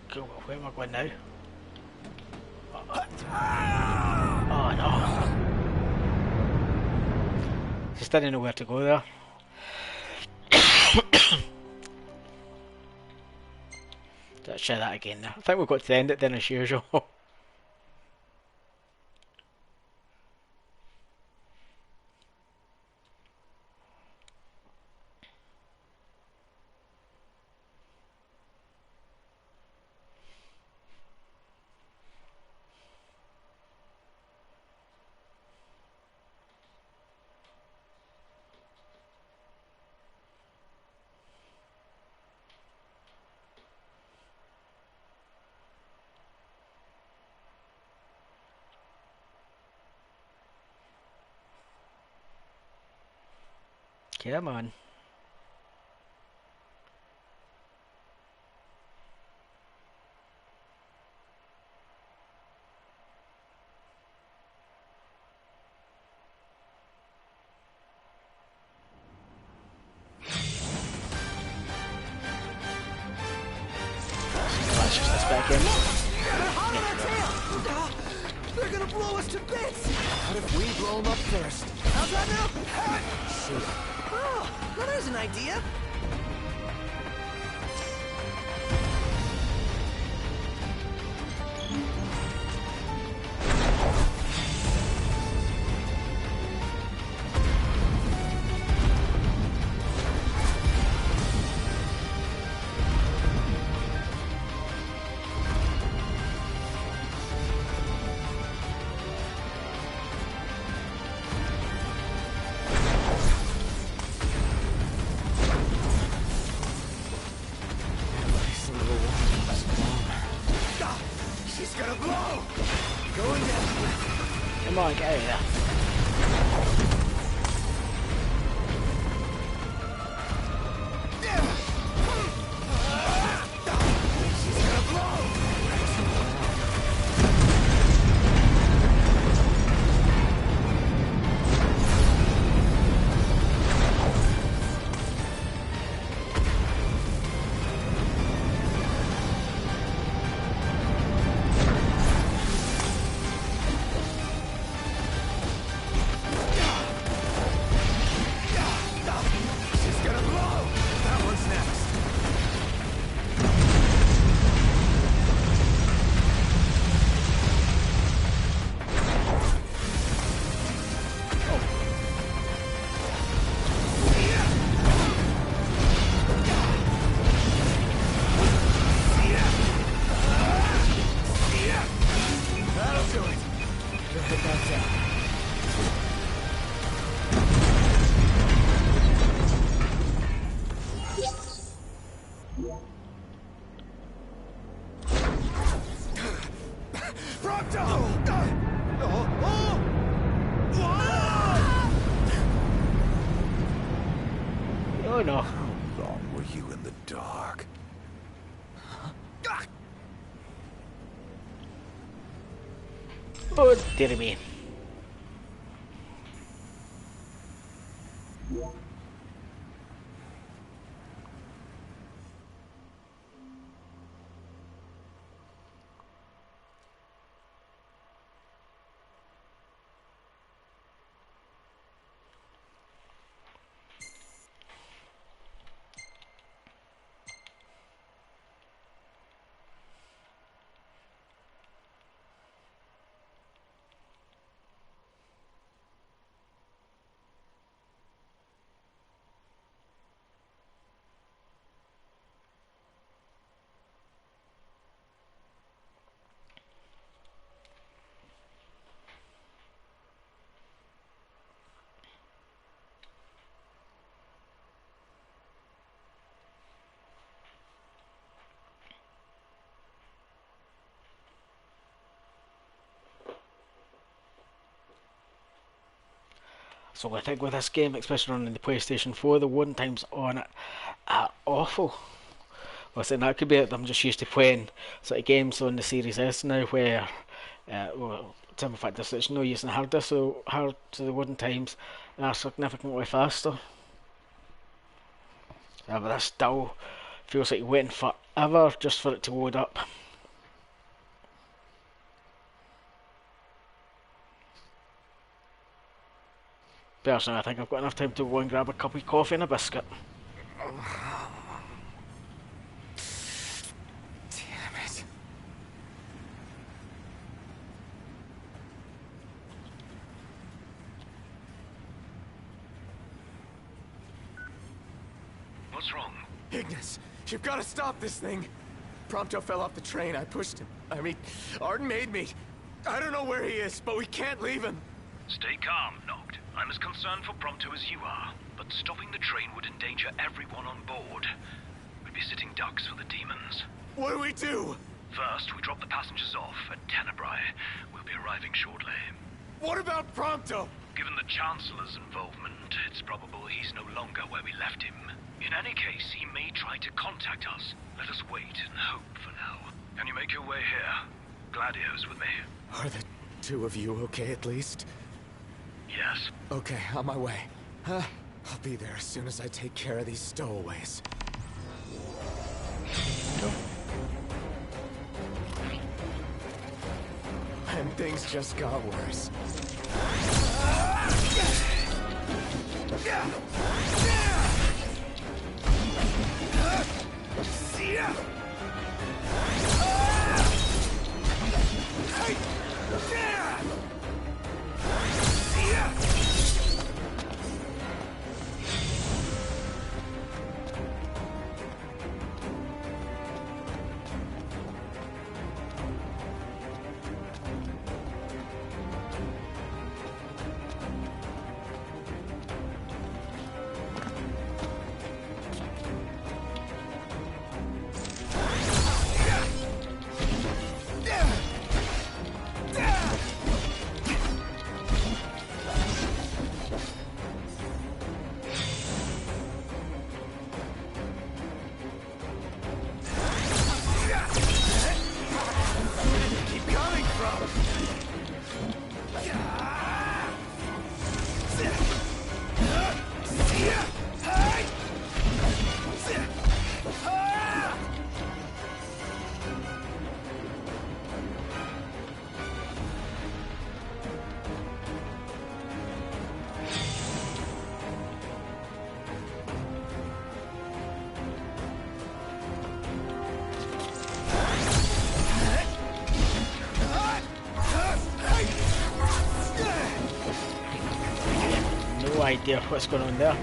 Cool. Where am I going now? Oh no. just didn't know where to go there. Let's try that again now. I think we've got to end it then as usual. Come on. Let's just this back in. They're hot on our tail! They're gonna blow us to bits! What if we blow them up first? How's that now? Shoot. Oh, that is an idea. She's gonna blow! Going down. Come on, get out of there. She's gonna blow! She's gonna blow! That one's next. That'll do it. They'll hit that down. Prompto! Oh no. How long were you in the dark? Oh dear me. So I think with this game, especially on the PlayStation 4, the loading times on it are awful. Well, I think that could be it. I'm just used to playing sort of games on the Series S now where, well, in fact, there's no use in hard disk, so hard to the loading times are significantly faster. But this still feels like you're waiting forever just for it to load up. But Personally, I think I've got enough time to go and grab a cup of coffee and a biscuit. Damn it. What's wrong? Ignis, you've got to stop this thing. Prompto fell off the train. I pushed him. I mean, Arden made me. I don't know where he is, but we can't leave him. Stay calm, Noct. I'm as concerned for Prompto as you are, but stopping the train would endanger everyone on board. We'd be sitting ducks for the demons. What do we do? First, we drop the passengers off at Tenebrae. We'll be arriving shortly. What about Prompto? Given the Chancellor's involvement, it's probable he's no longer where we left him. In any case, he may try to contact us. Let us wait and hope for now. Can you make your way here? Gladio's with me. Are the two of you okay at least? Yes. Okay, on my way. I'll be there as soon as I take care of these stowaways. And things just got worse. No idea what's going on there.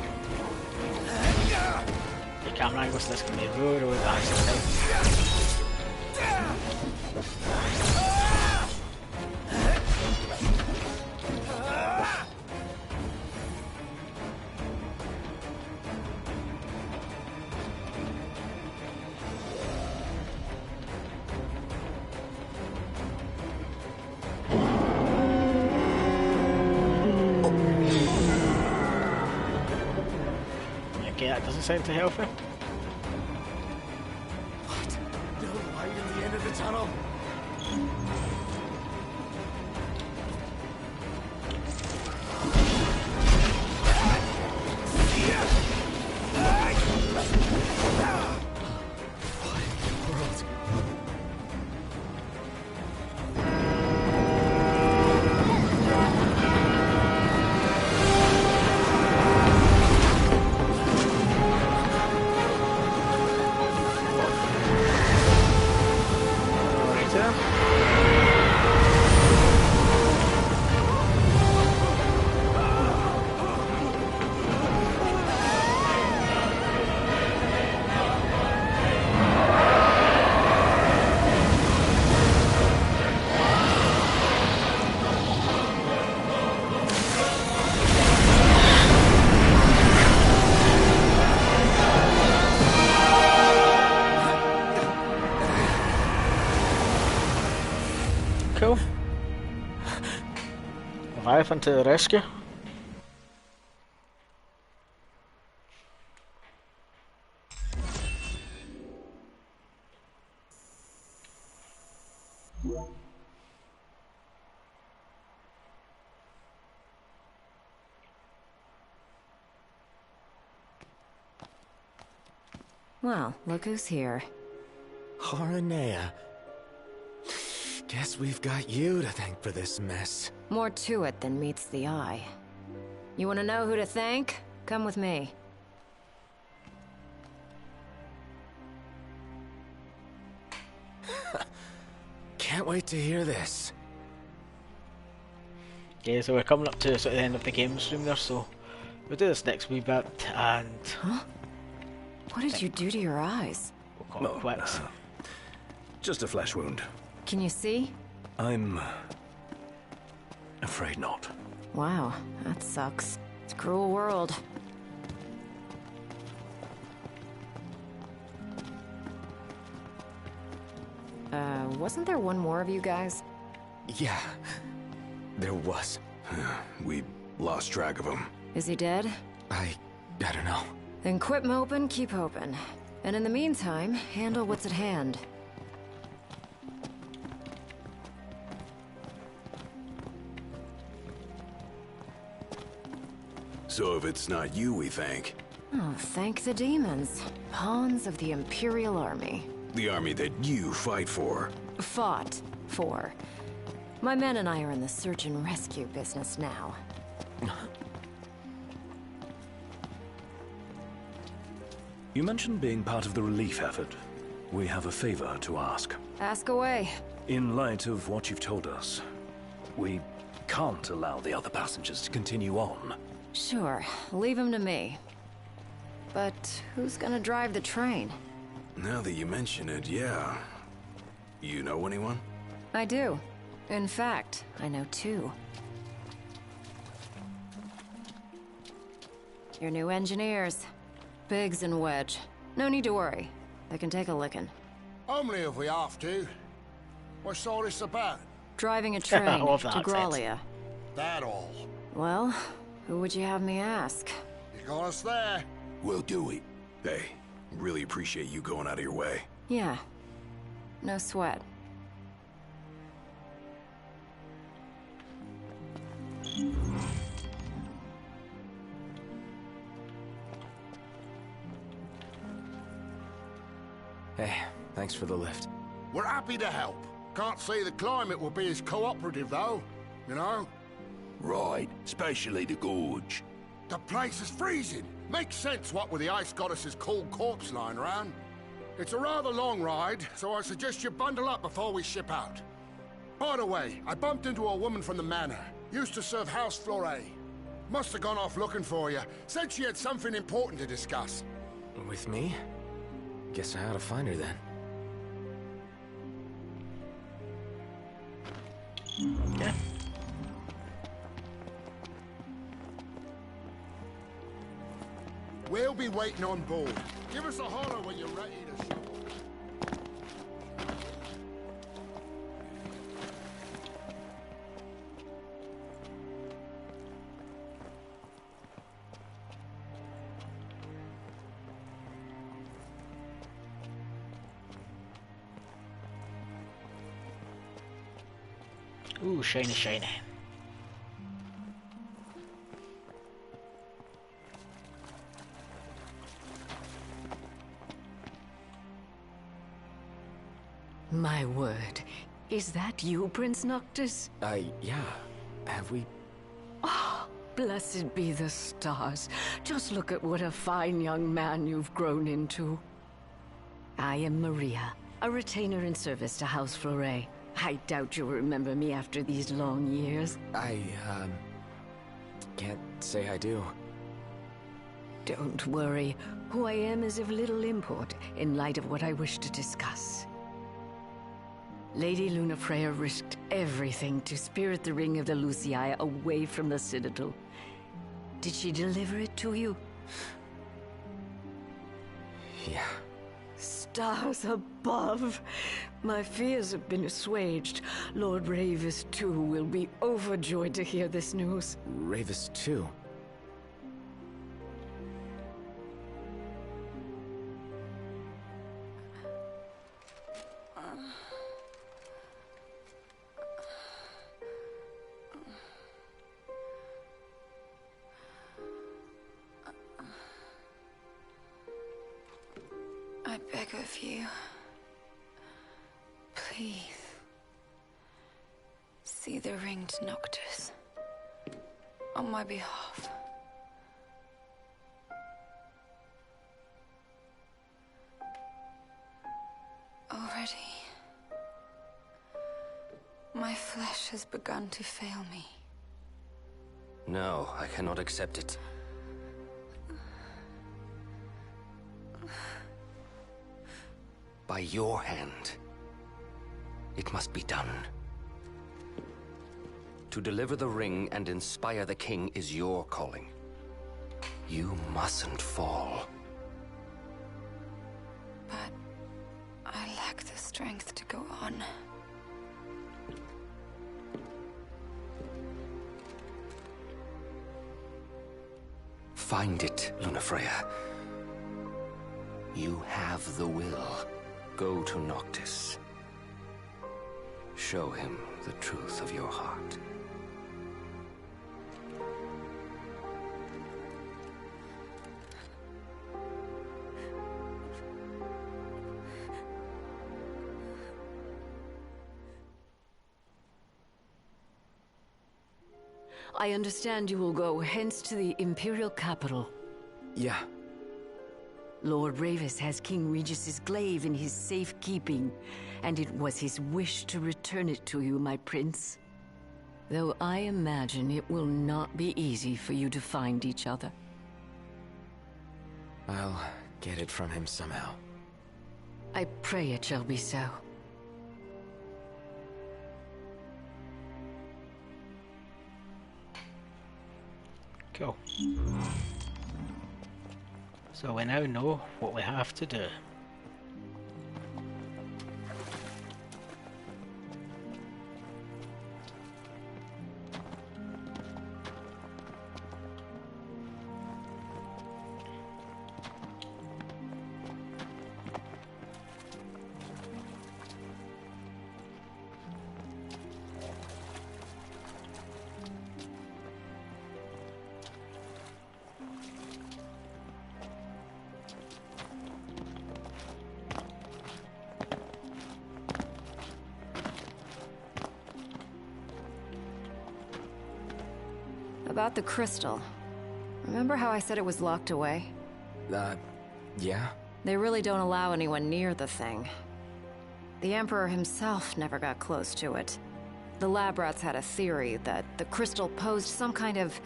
The camera angles this can be really, really bad sometimes. Okay, that doesn't sound too healthy. What? No light at the end of the tunnel? What in the world? Cool. Leviathan to the rescue. Well, look who's here. Horanea. Guess we've got you to thank for this mess. More to it than meets the eye. You want to know who to thank? Come with me. Can't wait to hear this. Okay, so we're coming up to sort of the end of the game stream there, so we'll do this next wee bit, and Huh? What did you do to your eyes? we'll call it quits. Just a flesh wound. Can you see? I'm afraid not. Wow, that sucks. It's a cruel world. Wasn't there one more of you guys? Yeah, there was. We lost track of him. Is he dead? I don't know. Then quit moping, keep hoping. And in the meantime, handle what's at hand. So if it's not you, we thank. Oh, thank the demons. Pawns of the Imperial Army. The army that you fight for. Fought for. My men and I are in the search and rescue business now. You mentioned being part of the relief effort. We have a favor to ask. Ask away. In light of what you've told us, we can't allow the other passengers to continue on. Sure, leave him to me. But who's gonna drive the train? Now that you mention it, yeah. You know anyone? I do. In fact, I know two. Your new engineers. Biggs and Wedge. No need to worry. They can take a licking. Only if we have to. What's all this about? Driving a train I love to that Gralia. That all. Well, who would you have me ask? You got us there. We'll do it. Hey, really appreciate you going out of your way. Yeah. No sweat. Hey, thanks for the lift. We're happy to help. Can't say the climate will be as cooperative, though. You know? Right, especially the gorge. The place is freezing. Makes sense what with the ice goddess's cold corpse lying around. It's a rather long ride, so I suggest you bundle up before we ship out. By the way, I bumped into a woman from the manor. Used to serve House Flore. Must have gone off looking for you. Said she had something important to discuss. With me? Guess I ought to find her then. Yeah. We'll be waiting on board. Give us a holler when you're ready to show. Ooh, shiny, shiny. My word. Is that you, Prince Noctis? Yeah. Have we... Blessed be the stars. Just look at what a fine young man you've grown into. I am Maria, a retainer in service to House Flore. I doubt you'll remember me after these long years. I can't say I do. Don't worry. Who I am is of little import in light of what I wish to discuss. Lady Lunafreya risked everything to spirit the ring of the Lucii away from the Citadel. Did she deliver it to you? Yeah. Stars above! My fears have been assuaged. Lord Ravis, too, will be overjoyed to hear this news. Ravis too. I beg of you, please, see the ringed Noctis on my behalf. already. My flesh has begun to fail me. No, I cannot accept it. By your hand. It must be done. To deliver the ring and inspire the king is your calling. You mustn't fall. But I lack the strength to go on. Find it, Lunafreya. You have the will. Go to Noctis. Show him the truth of your heart. I understand you will go hence to the Imperial capital. Yeah. Lord Ravis has King Regis's glaive in his safekeeping, and it was his wish to return it to you, my prince. Though I imagine it will not be easy for you to find each other. I'll get it from him somehow. I pray it shall be so. Cool. So we now know what we have to do. About the crystal. Remember how I said it was locked away? Yeah? They really don't allow anyone near the thing. The Emperor himself never got close to it. The lab rats had a theory that the crystal posed some kind of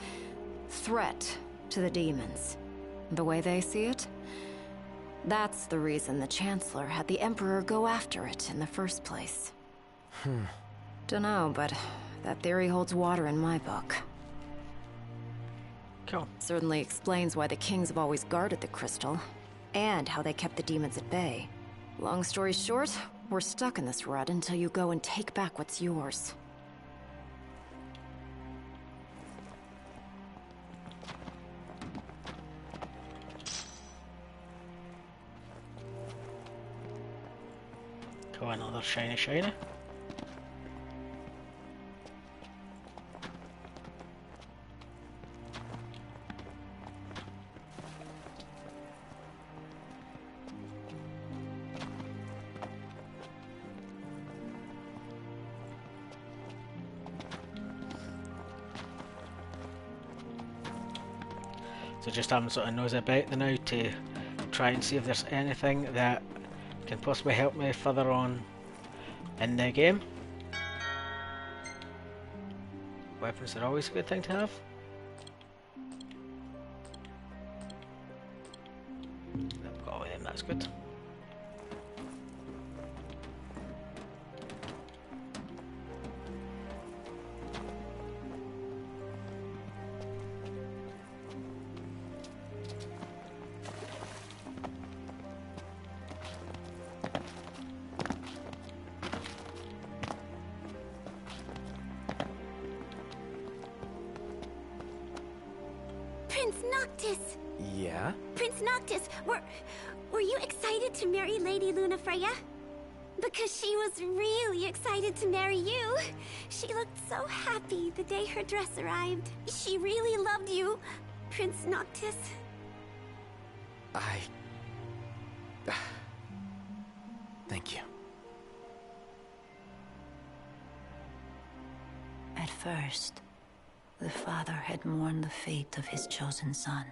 threat to the demons. The way they see it? That's the reason the Chancellor had the Emperor go after it in the first place. Dunno, but that theory holds water in my book. Cool. Certainly explains why the kings have always guarded the crystal, and how they kept the demons at bay. Long story short, we're stuck in this rut until you go and take back what's yours. Cool, another shiny. So just having sort of nose about the now to try and see if there's anything that can possibly help me further on in the game. Weapons are always a good thing to have. I've got all of them, that's good. Prince Noctis! Yeah? Prince Noctis, were you excited to marry Lady Lunafreya? Because she was really excited to marry you. She looked so happy the day her dress arrived. She really loved you, Prince Noctis. Thank you. At first, the father had mourned the fate of his chosen son.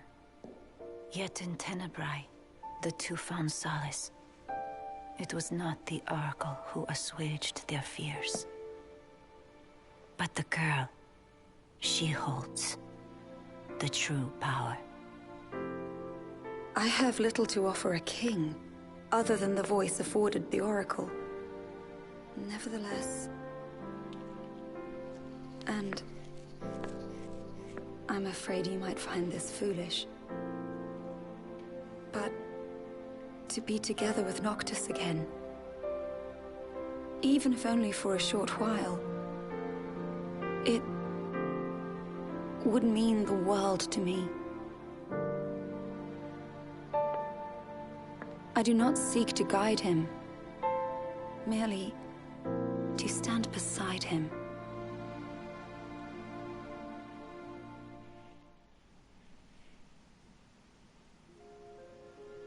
Yet in Tenebrae, the two found solace. It was not the Oracle who assuaged their fears, but the girl. She holds the true power. I have little to offer a king, other than the voice afforded the Oracle. Nevertheless... And... I'm afraid you might find this foolish. But... to be together with Noctis again... even if only for a short while... it... would mean the world to me. I do not seek to guide him, merely to stand beside him.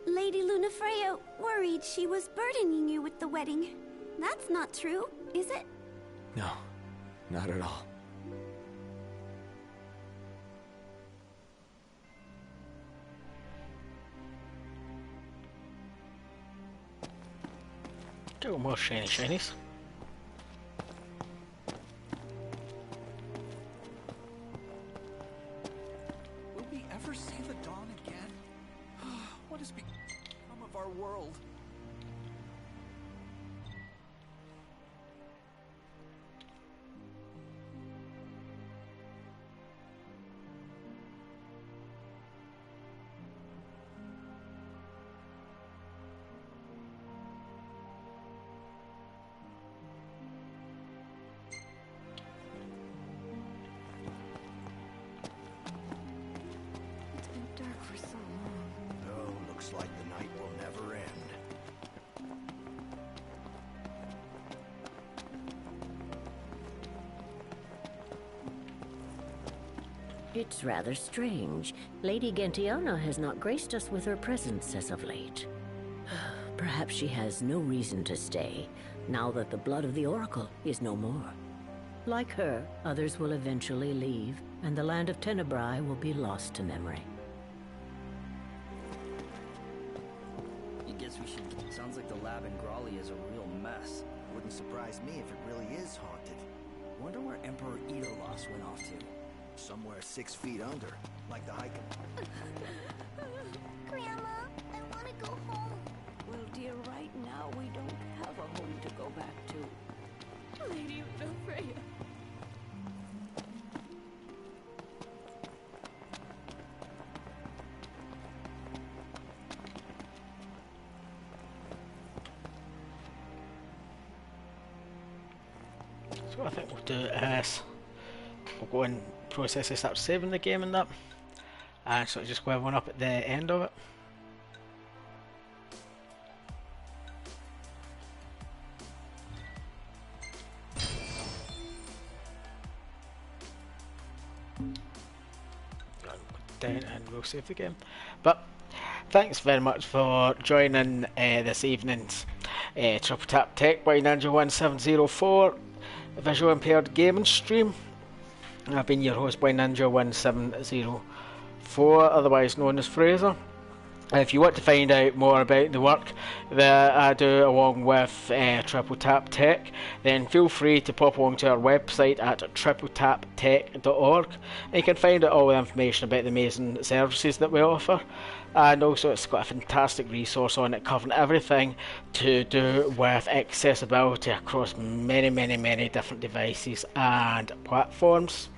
Lady Lunafreya worried she was burdening you with the wedding. That's not true, is it? No, not at all. Do more shiny shinies. Will we ever see the dawn again? What has become of our world? Like the night will never end. It's rather strange. Lady Gentiana has not graced us with her presence as of late. Perhaps she has no reason to stay, now that the blood of the Oracle is no more. Like her, others will eventually leave, and the land of Tenebrae will be lost to memory. Sounds like the lab in Grawley is a real mess. Wouldn't surprise me if it really is haunted. Wonder where Emperor Edolas went off to. Somewhere 6 feet under, like the hiker. Grandma, I want to go home. Well, dear, right now we don't have a home to go back to. Lady Lunafreya. So what I think we'll do is we'll go and process this up, saving the game and that, and so just go everyone up at the end of it. Down and we'll save the game. But thanks very much for joining this evening's Triple Tap Tech by Ninja 1704 Visual Impaired Gaming Stream. I've been your host, Boy Ninja 1704, otherwise known as Fraser. If you want to find out more about the work that I do along with Triple Tap Tech, then feel free to pop along to our website at tripletaptech.org, and you can find out all the information about the amazing services that we offer. And also it's got a fantastic resource on it covering everything to do with accessibility across many different devices and platforms.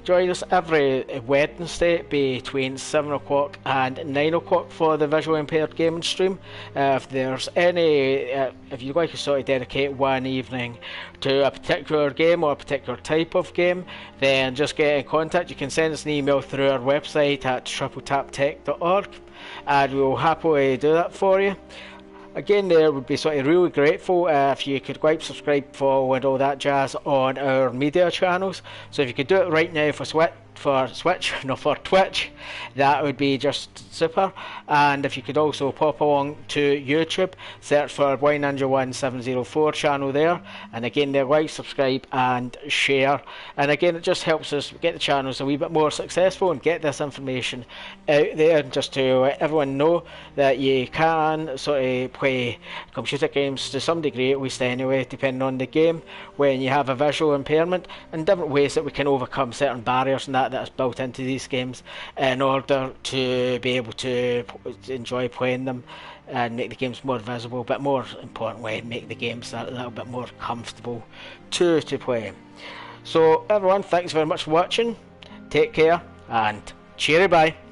Join us every Wednesday between 7 o'clock and 9 o'clock for the Visually Impaired Gaming Stream. If there's any, if you'd like to sort of dedicate one evening to a particular game or a particular type of game, then just get in contact. You can send us an email through our website at tripletaptech.org, and we'll happily do that for you. Again, there would be sort of really grateful if you could like, subscribe, follow and all that jazz on our media channels. So if you could do it right now for for Switch, no, for Twitch, that would be just super. And if you could also pop along to YouTube, search for Y Ninja1704 channel there, and again there, like, subscribe and share, and again it just helps us get the channels a wee bit more successful and get this information out there, and just to let everyone know that you can sort of play computer games to some degree, at least anyway, depending on the game, when you have a visual impairment, and different ways that we can overcome certain barriers and that is built into these games in order to be able to enjoy playing them and make the games more visible, but more importantly make the games a little bit more comfortable to play. So everyone, thanks very much for watching, take care and cheery bye.